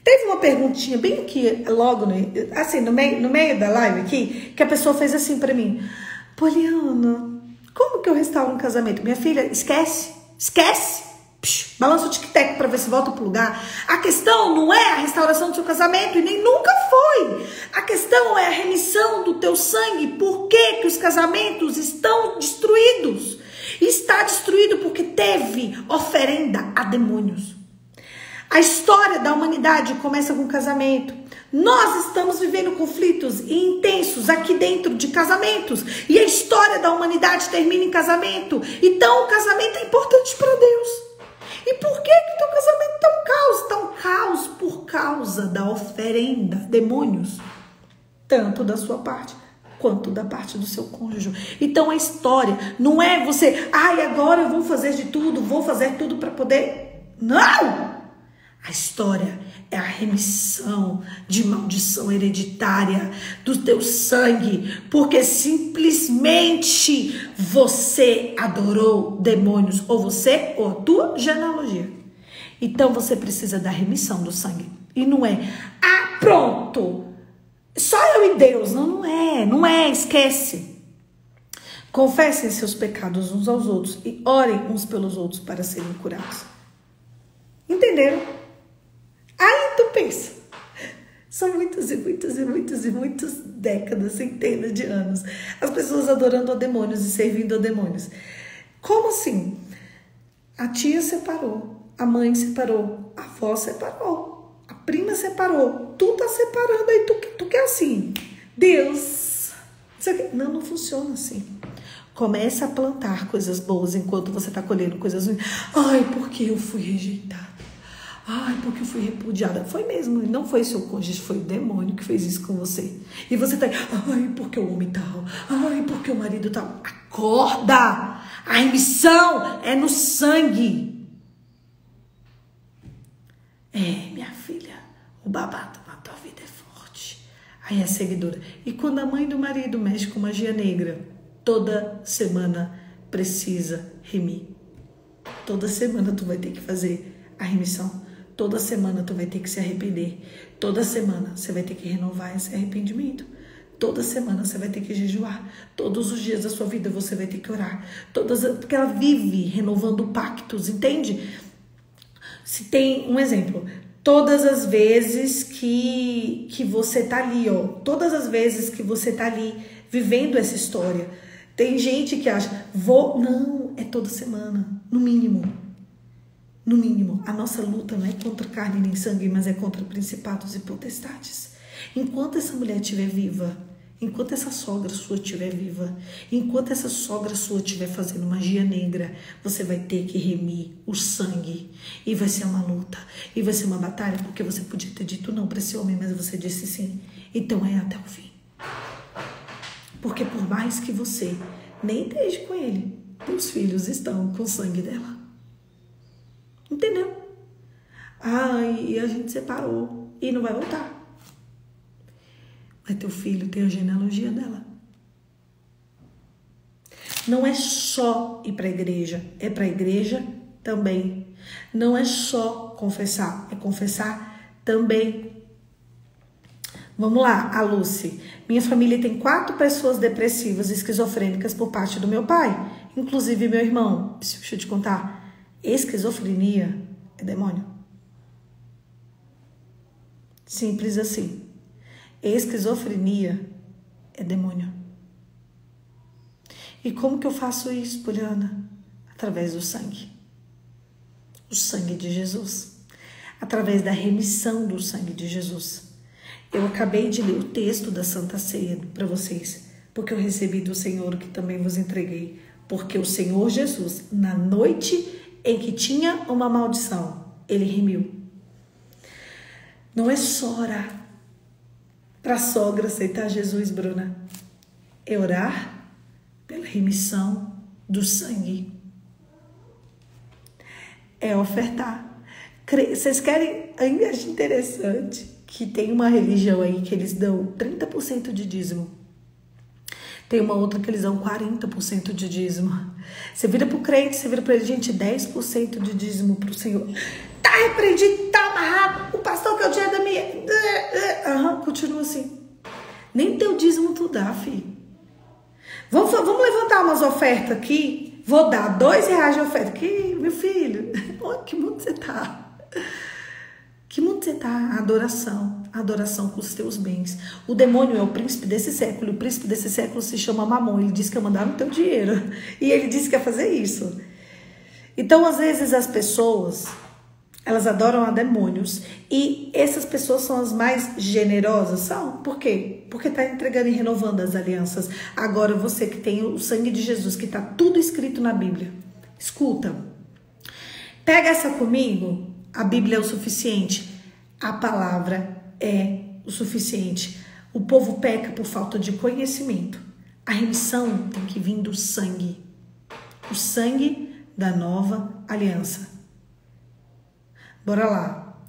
Teve uma perguntinha bem aqui, logo, assim, no meio da live aqui, que a pessoa fez assim pra mim. Poliana, como que eu restauro um casamento? Minha filha, esquece. Psh, balança o tic-tac pra ver se volta pro lugar. A questão não é a restauração do seu casamento e nem nunca foi. A questão é a remissão do teu sangue. Por que os casamentos estão destruídos? Está destruído porque teve oferenda a demônios. A história da humanidade começa com casamento. Nós estamos vivendo conflitos intensos aqui dentro de casamentos. E a história da humanidade termina em casamento. Então o casamento é importante para Deus. E por que o teu casamento tá um caos? Tá um caos por causa da oferenda, demônios. Tanto da sua parte quanto da parte do seu cônjuge. Então a história não é você, agora eu vou fazer de tudo, vou fazer tudo para poder... Não! A história é a remissão de maldição hereditária do teu sangue, porque simplesmente você adorou demônios, ou você ou a tua genealogia. Então você precisa da remissão do sangue. E não é, pronto, só eu e Deus. Não é, esquece. Confessem seus pecados uns aos outros e orem uns pelos outros para serem curados. Entenderam? Aí tu pensa, são muitas décadas, centenas de anos, as pessoas adorando a demônios e servindo a demônios. Como assim? A tia separou, a mãe separou, a avó separou, a prima separou, tu tá separando, aí tu quer assim, Deus, não funciona assim. Começa a plantar coisas boas enquanto você tá colhendo coisas ruins. Porque eu fui rejeitada. Porque eu fui repudiada. Foi mesmo, não foi seu cônjuge, foi o demônio que fez isso com você. E você tá aí, porque o homem tal, porque o marido tal. Acorda! A remissão é no sangue. Minha filha, o babado na tua vida é forte. Aí a seguidora. E quando a mãe do marido mexe com magia negra, toda semana precisa remir. Toda semana tu vai ter que fazer a remissão. Toda semana tu vai ter que se arrepender. Toda semana você vai ter que renovar esse arrependimento. Toda semana você vai ter que jejuar. Todos os dias da sua vida você vai ter que orar. Porque ela vive renovando pactos, entende? Se tem um exemplo, todas as vezes que você tá ali, todas as vezes que você tá ali vivendo essa história, tem gente que acha, não, é toda semana, no mínimo. No mínimo, a nossa luta não é contra carne nem sangue, mas é contra principados e potestades. Enquanto essa mulher estiver viva, enquanto essa sogra sua estiver viva, enquanto essa sogra sua estiver fazendo magia negra, você vai ter que remir o sangue. E vai ser uma luta, e vai ser uma batalha, porque você podia ter dito não para esse homem, mas você disse sim. Então é até o fim. Porque por mais que você nem esteja com ele, os filhos estão com o sangue dela. Entendeu? E a gente separou e não vai voltar. Mas teu filho tem a genealogia dela. Não é só ir para a igreja, é para a igreja também. Não é só confessar, é confessar também. Vamos lá, a Lucy. Minha família tem 4 pessoas depressivas e esquizofrênicas por parte do meu pai, inclusive meu irmão. Deixa eu te contar. Esquizofrenia é demônio. Simples assim. Esquizofrenia é demônio. E como que eu faço isso, Poliana? Através do sangue. O sangue de Jesus. Através da remissão do sangue de Jesus. Eu acabei de ler o texto da Santa Ceia para vocês, porque eu recebi do Senhor, que também vos entreguei. Porque o Senhor Jesus, na noite em que tinha uma maldição, ele remiu. Não é só orar para a sogra aceitar Jesus, Bruna. É orar pela remissão do sangue. É ofertar. Vocês querem? Ainda acho interessante que tem uma religião aí que eles dão 30% de dízimo. Tem uma outra que eles dão 40% de dízimo. Você vira pro crente, você vira pra ele, gente, 10% de dízimo pro Senhor. Tá repreendido, tá amarrado. O pastor que é o dinheiro da minha... continua assim. Nem teu dízimo tu dá, filho. Vamos levantar umas ofertas aqui. Vou dar R$2 de oferta. Que, meu filho, que mundo você tá? Que mundo você tá? Adoração com os teus bens. O demônio é o príncipe desse século. O príncipe desse século se chama Mamon. Ele disse que ia mandar no teu dinheiro. E ele disse que ia fazer isso. Então, às vezes, as pessoas, elas adoram a demônios. E essas pessoas são as mais generosas. São. Por quê? Porque tá entregando e renovando as alianças. Agora, você que tem o sangue de Jesus, que tá tudo escrito na Bíblia. Escuta. Pega essa comigo. A Bíblia é o suficiente. A palavra é o suficiente. O povo peca por falta de conhecimento. A remissão tem que vir do sangue. O sangue da nova aliança. Bora lá.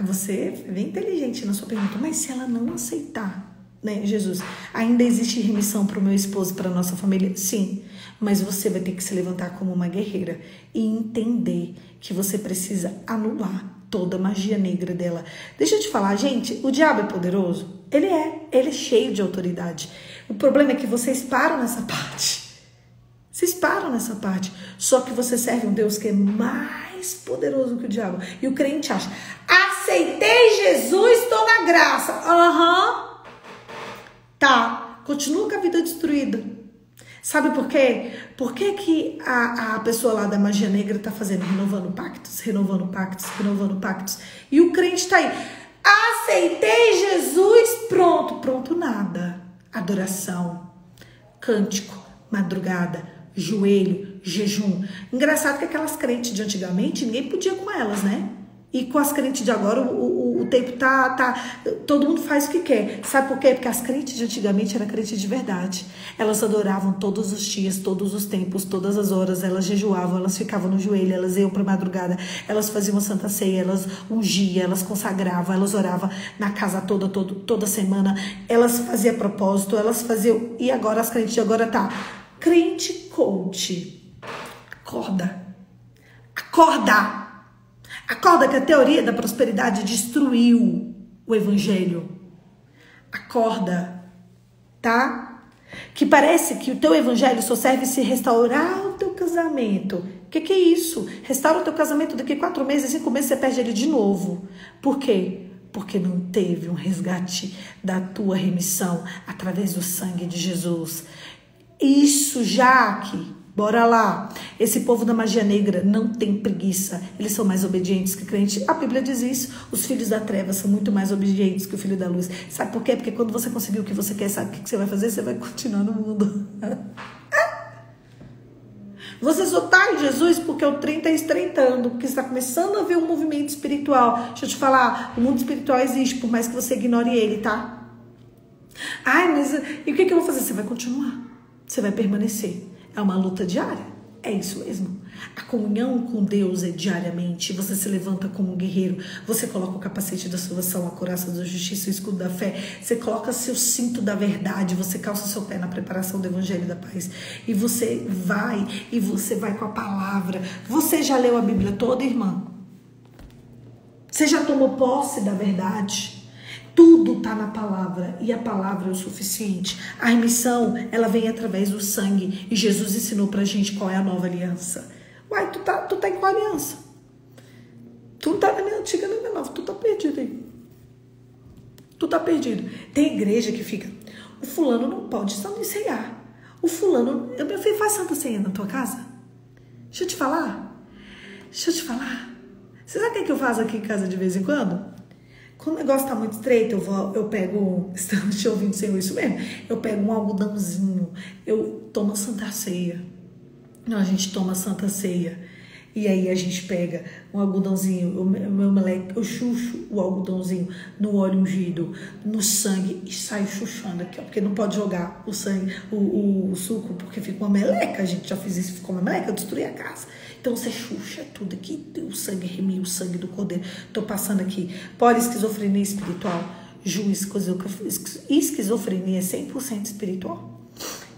Você é bem inteligente na sua pergunta. Mas se ela não aceitar, né, Jesus, ainda existe remissão para o meu esposo e para a nossa família? Sim. Mas você vai ter que se levantar como uma guerreira e entender que você precisa anular toda a magia negra dela. Deixa eu te falar, gente, o diabo é poderoso? Ele é cheio de autoridade. O problema é que vocês param nessa parte. Vocês param nessa parte. Só que você serve um Deus que é mais poderoso que o diabo. E o crente acha, aceitei Jesus, estou na graça. Tá, continua com a vida destruída. Sabe por quê? Por que que a pessoa lá da magia negra tá fazendo? Renovando pactos, renovando pactos, renovando pactos. E o crente tá aí. Aceitei Jesus, pronto nada. Adoração, cântico, madrugada, joelho, jejum. Engraçado que aquelas crentes de antigamente, ninguém podia com elas, né? E com as crentes de agora, o tempo todo mundo faz o que quer. Sabe por quê? Porque as crentes de antigamente eram crentes de verdade. Elas adoravam todos os dias, todos os tempos, todas as horas. Elas jejuavam, elas ficavam no joelho, elas iam pra madrugada, elas faziam uma santa ceia, elas ungiam, elas consagravam, elas oravam na casa toda semana. Elas faziam propósito, elas faziam... E agora as crentes de agora crente coach. Acorda que a teoria da prosperidade destruiu o evangelho. Acorda, tá? Que parece que o teu evangelho só serve se restaurar o teu casamento. O que é isso? Restaura o teu casamento, daqui 4 meses, 5 meses você perde ele de novo. Por quê? Porque não teve um resgate da tua remissão através do sangue de Jesus. Isso, Jaque. Bora lá. Esse povo da magia negra não tem preguiça. Eles são mais obedientes que crente. A Bíblia diz isso. Os filhos da treva são muito mais obedientes que o filho da luz. Sabe por quê? Porque quando você conseguir o que você quer, sabe o que você vai fazer? Você vai continuar no mundo. Você só tá em Jesus porque o trem tá estreitando, porque você está começando a ver um movimento espiritual. Deixa eu te falar, o mundo espiritual existe, por mais que você ignore ele, tá? Mas e o que eu vou fazer? Você vai continuar. Você vai permanecer. É uma luta diária. É isso mesmo. A comunhão com Deus é diariamente. Você se levanta como um guerreiro. Você coloca o capacete da salvação, a couraça da justiça, o escudo da fé. Você coloca seu cinto da verdade. Você calça seu pé na preparação do evangelho da paz. E você vai com a palavra. Você já leu a Bíblia toda, irmã? Você já tomou posse da verdade? Tudo está na palavra e a palavra é o suficiente. A remissão, ela vem através do sangue e Jesus ensinou pra gente qual é a nova aliança. Uai, tu tá em qual aliança? Tu não tá na minha antiga nem na minha nova, tu tá perdido aí. Tu tá perdido. Tem igreja que fica, o fulano não pode só me ceiar. O fulano, meu filho, faz santa ceia na tua casa? Deixa eu te falar. Você sabe o que eu faço aqui em casa de vez em quando? Quando o negócio tá muito estreito, eu pego... Estamos te ouvindo, Senhor, isso mesmo? Eu pego um algodãozinho, eu tomo Santa Ceia. Não, a gente toma Santa Ceia. E aí a gente pega um algodãozinho, o meu meleque, eu chucho o algodãozinho no óleo ungido, no sangue e saio chuchando aqui, ó, porque não pode jogar o sangue, o suco, porque fica uma meleca. A gente já fez isso, ficou uma meleca, eu destruí a casa. Então você chucha tudo aqui, o sangue remia, o sangue do cordeiro. Tô passando aqui, poliesquizofrenia espiritual, esquizofrenia é 100% espiritual.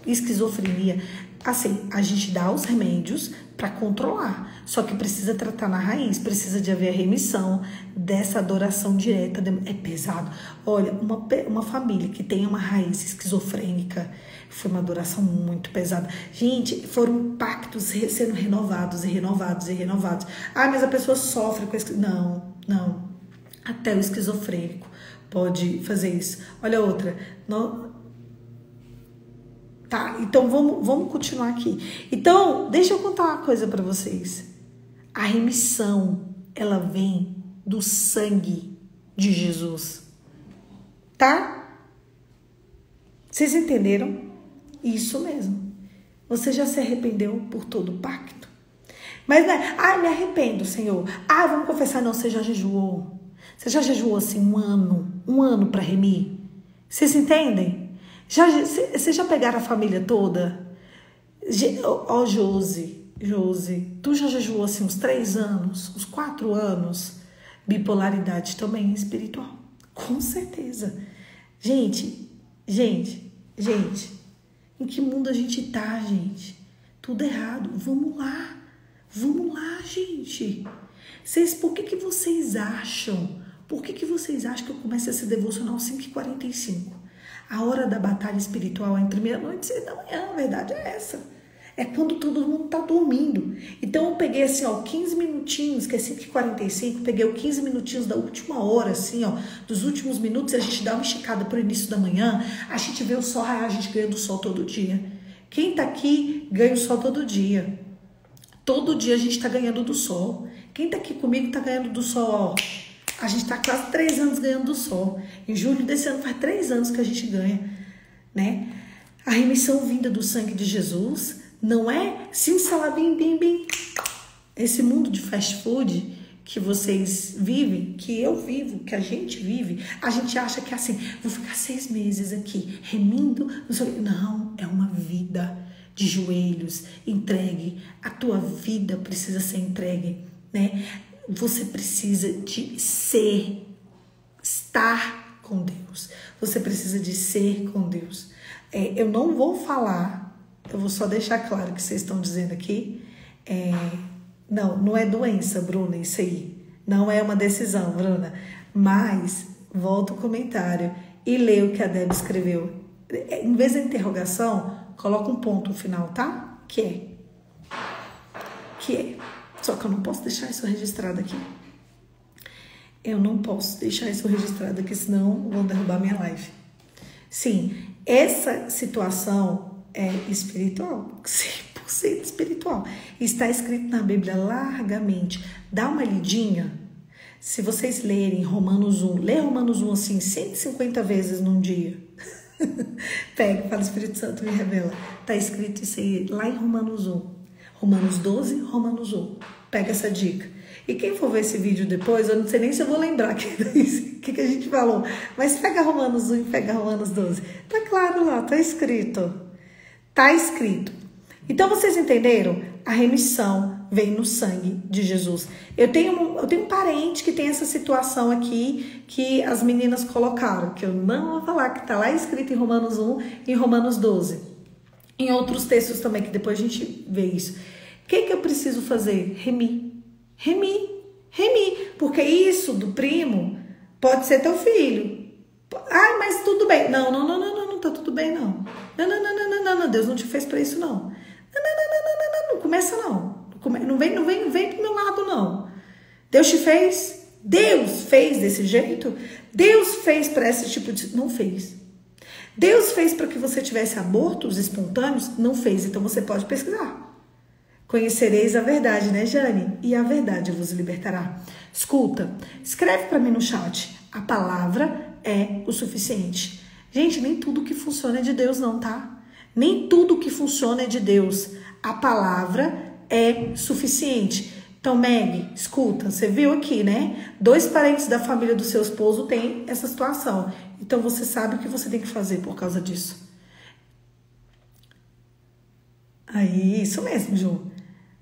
Esquizofrenia, assim, a gente dá os remédios para controlar, só que precisa tratar na raiz, precisa de haver a remissão dessa adoração direta, é pesado. Olha, uma família que tem uma raiz esquizofrênica, foi uma adoração muito pesada. Gente, foram pactos sendo renovados e renovados e renovados. Ah, mas a pessoa sofre com isso. Não. Até o esquizofrênico pode fazer isso. Olha outra. Tá, então vamos continuar aqui. Então, deixa eu contar uma coisa para vocês. A remissão, ela vem do sangue de Jesus. Tá? Vocês entenderam? Isso mesmo. Você já se arrependeu por todo o pacto. Mas não é, me arrependo, Senhor. Vamos confessar, não, você já jejuou. Você já jejuou assim um ano para remir? Vocês entendem? Vocês já pegaram a família toda? Josi, tu já jejuou assim uns 3 anos, uns 4 anos? Bipolaridade também espiritual. Com certeza. Gente. Em que mundo a gente tá, gente? Tudo errado. Vamos lá, gente. Por que vocês acham? Por que vocês acham que eu começo esse devocional às 5h45? A hora da batalha espiritual é entre meia-noite e 6h da manhã. A verdade é essa. É quando todo mundo tá dormindo. Então eu peguei assim, 15 minutinhos, que é 5h45, peguei 15 minutinhos da última hora, assim, dos últimos minutos, e a gente dá uma esticada pro início da manhã, a gente vê o sol raiar, a gente ganha do sol todo dia. Quem tá aqui ganha o sol todo dia. Todo dia a gente tá ganhando do sol. Quem tá aqui comigo tá ganhando do sol, A gente tá quase 3 anos ganhando do sol. Em julho desse ano faz 3 anos que a gente ganha, né? A remissão vinda do sangue de Jesus não é simsalabim, bim, bim. Esse mundo de fast food que vocês vivem, que eu vivo, que a gente vive, a gente acha que é assim, vou ficar 6 meses aqui, remindo, não, é uma vida de joelhos, entregue, a tua vida precisa ser entregue, né? Você precisa de estar com Deus, você precisa de ser com Deus. Eu não vou falar, eu vou só deixar claro que vocês estão dizendo aqui, não é doença, Bruna, isso aí. Não é uma decisão, Bruna. Mas, volta o comentário e lê o que a Deb escreveu. Em vez da interrogação, coloca um ponto no final, tá? Que é. Só que eu não posso deixar isso registrado aqui. Eu não posso deixar isso registrado aqui, senão vão derrubar minha live. Sim, essa situação é espiritual. 100% espiritual. Está escrito na Bíblia largamente. Dá uma lidinha. Se vocês lerem Romanos 1, lê Romanos 1 assim 150 vezes num dia. Pega, fala, Espírito Santo me revela. Está escrito isso aí lá em Romanos 1. Romanos 12, Romanos 1. Pega essa dica. E quem for ver esse vídeo depois, eu não sei nem se eu vou lembrar o que a gente falou. Mas pega Romanos 1 e pega Romanos 12. Tá claro lá, tá escrito. Tá escrito. Então, vocês entenderam? A remissão vem no sangue de Jesus. Eu tenho um parente que tem essa situação aqui que as meninas colocaram, que eu não vou falar, que está lá escrito em Romanos 1 e em Romanos 12. Em outros textos também, que depois a gente vê isso. O que eu preciso fazer? Remir. Porque isso do primo pode ser teu filho. Mas tudo bem. Não tá tudo bem, não. Não, Deus não te fez para isso, não. Não começa não. Não vem pro meu lado, não. Deus te fez? Deus fez desse jeito? Deus fez para esse tipo de... Não fez. Deus fez para que você tivesse abortos espontâneos? Não fez. Então você pode pesquisar. Conhecereis a verdade, né, Jane? E a verdade vos libertará. Escuta, escreve para mim no chat. A palavra é o suficiente. Gente, nem tudo que funciona é de Deus, não, tá? Nem tudo que funciona é de Deus. A palavra é suficiente. Então, Meg, escuta, você viu aqui, né? 2 parentes da família do seu esposo têm essa situação. Então, você sabe o que você tem que fazer por causa disso. Aí, isso mesmo, Ju.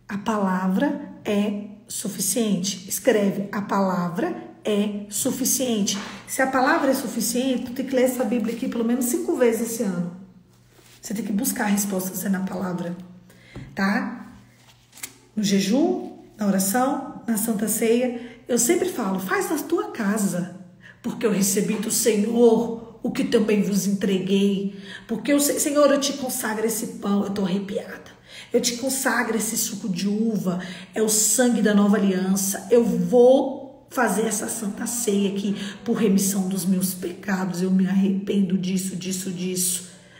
A palavra é suficiente. Escreve, a palavra é suficiente. Se a palavra é suficiente, tu tem que ler essa Bíblia aqui pelo menos 5 vezes esse ano. Você tem que buscar respostas na palavra, tá? No jejum, na oração, na Santa Ceia, eu sempre falo, faz na tua casa, porque eu recebi do Senhor o que também vos entreguei, porque Senhor, eu te consagro esse pão, eu tô arrepiada, eu te consagro esse suco de uva, é o sangue da nova aliança, eu vou fazer essa Santa Ceia aqui por remissão dos meus pecados, eu me arrependo disso.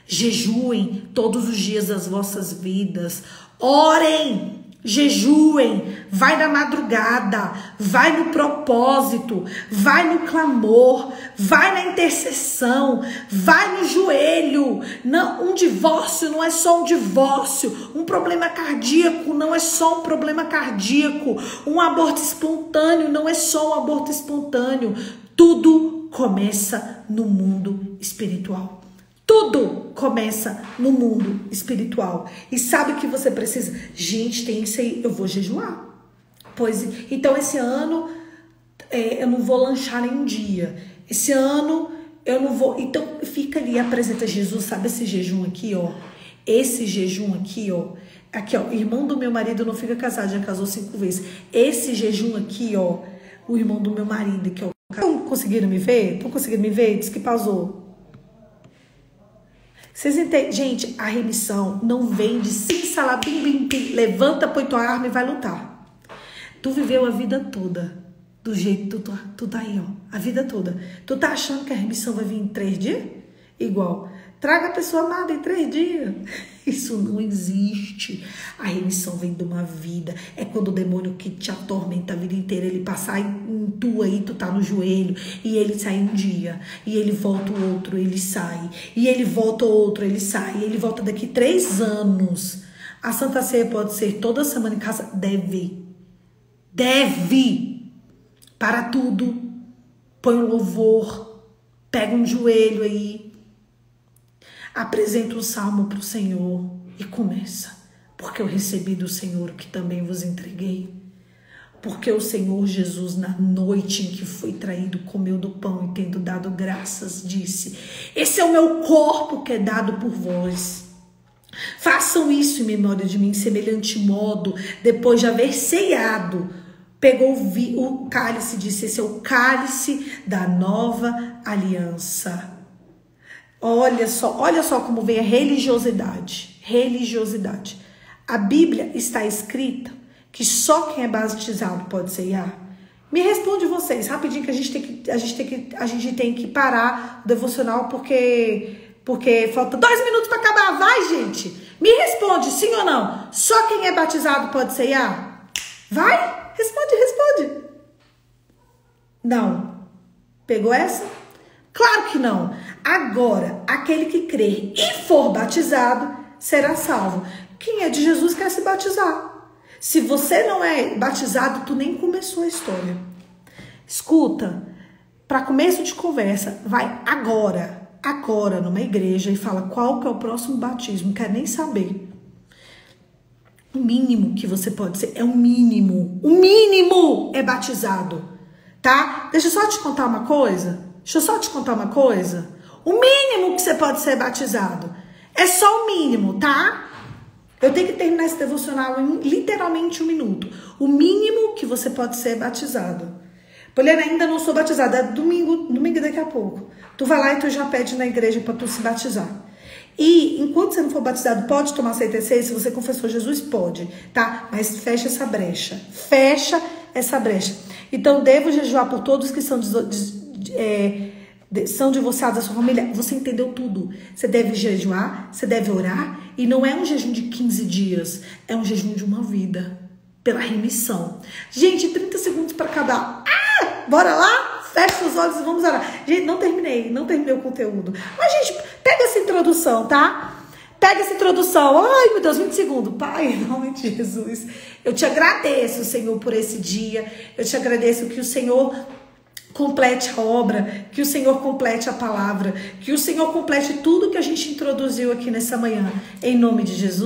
Jejuem todos os dias das vossas vidas, orem, jejuem, vai na madrugada, vai no propósito, vai no clamor, vai na intercessão, vai no joelho. Não, um divórcio não é só um divórcio, um problema cardíaco não é só um problema cardíaco, um aborto espontâneo não é só um aborto espontâneo. Tudo começa no mundo espiritual. Tudo começa no mundo espiritual. E sabe o que você precisa? Gente, tem isso aí, eu vou jejuar. Pois, então esse ano eu não vou lanchar nenhum dia. Esse ano eu não vou. Então fica ali, apresenta Jesus, sabe esse jejum aqui, ó? Esse jejum aqui, ó. Aqui, ó, irmão do meu marido não fica casado, já casou 5 vezes. Esse jejum aqui, ó, o irmão do meu marido aqui, ó. Estão conseguindo me ver? Estão conseguindo me ver? Diz que pausou. Vocês entendem? Gente, a remissão não vem de sim, salabim, bim, bim, levanta, põe tua arma e vai lutar. Tu viveu a vida toda do jeito que tu tá aí, ó. A vida toda. Tu tá achando que a remissão vai vir em 3 dias? Igual. Traga a pessoa amada em 3 dias. Isso não existe. A remissão vem de uma vida. É quando o demônio que te atormenta a vida inteira, ele passar em tu aí, tu tá no joelho, e ele sai um dia, e ele volta o outro, ele sai, e ele volta o outro, ele sai, e ele volta daqui 3 anos. A Santa Ceia pode ser toda semana em casa? Deve. Para tudo. Põe um louvor, pega um joelho aí, apresenta um salmo para o Senhor e começa. Porque eu recebi do Senhor o que também vos entreguei. Porque o Senhor Jesus, na noite em que foi traído, comeu do pão e tendo dado graças, disse: esse é o meu corpo que é dado por vós. Façam isso em memória de mim, em semelhante modo, depois de haver ceado, pegou o cálice e disse: esse é o cálice da nova aliança. Olha só como vem a religiosidade. Religiosidade. A Bíblia está escrita que só quem é batizado pode ceiar. Me responde vocês, rapidinho, que a gente tem que parar o devocional porque falta 2 minutos para acabar. Vai, gente. Me responde, sim ou não? Só quem é batizado pode ceiar? Vai? Responde. Não. Pegou essa? Claro que não. Agora, aquele que crer e for batizado será salvo. Quem é de Jesus quer se batizar. Se você não é batizado, tu nem começou a história. Escuta, para começo de conversa, vai agora numa igreja e fala qual que é o próximo batismo. Não quer nem saber. O mínimo que você pode ser é o mínimo. O mínimo é batizado, tá? Deixa eu só te contar uma coisa. O mínimo que você pode ser batizado é só o mínimo, tá? Eu tenho que terminar esse devocional em literalmente 1 minuto. O mínimo que você pode ser batizado. Poliana, ainda não sou batizada. É domingo daqui a pouco. Tu vai lá e tu já pede na igreja para tu se batizar. E enquanto você não for batizado, pode tomar CTC? Se você confessou Jesus, pode, tá? Mas fecha essa brecha. Então, devo jejuar por todos que são divorciados da sua família. Você entendeu tudo. Você deve jejuar, você deve orar. E não é um jejum de 15 dias. É um jejum de uma vida. Pela remissão. Gente, 30 segundos para acabar. Bora lá? Fecha os olhos e vamos orar. Gente, não terminei o conteúdo. Mas, gente, pega essa introdução, tá? Pega essa introdução. Ai, meu Deus, 20 segundos. Pai, em nome de Jesus, eu te agradeço, Senhor, por esse dia. Eu te agradeço que o Senhor complete a obra, que o Senhor complete a palavra, que o Senhor complete tudo que a gente introduziu aqui nessa manhã. Em nome de Jesus.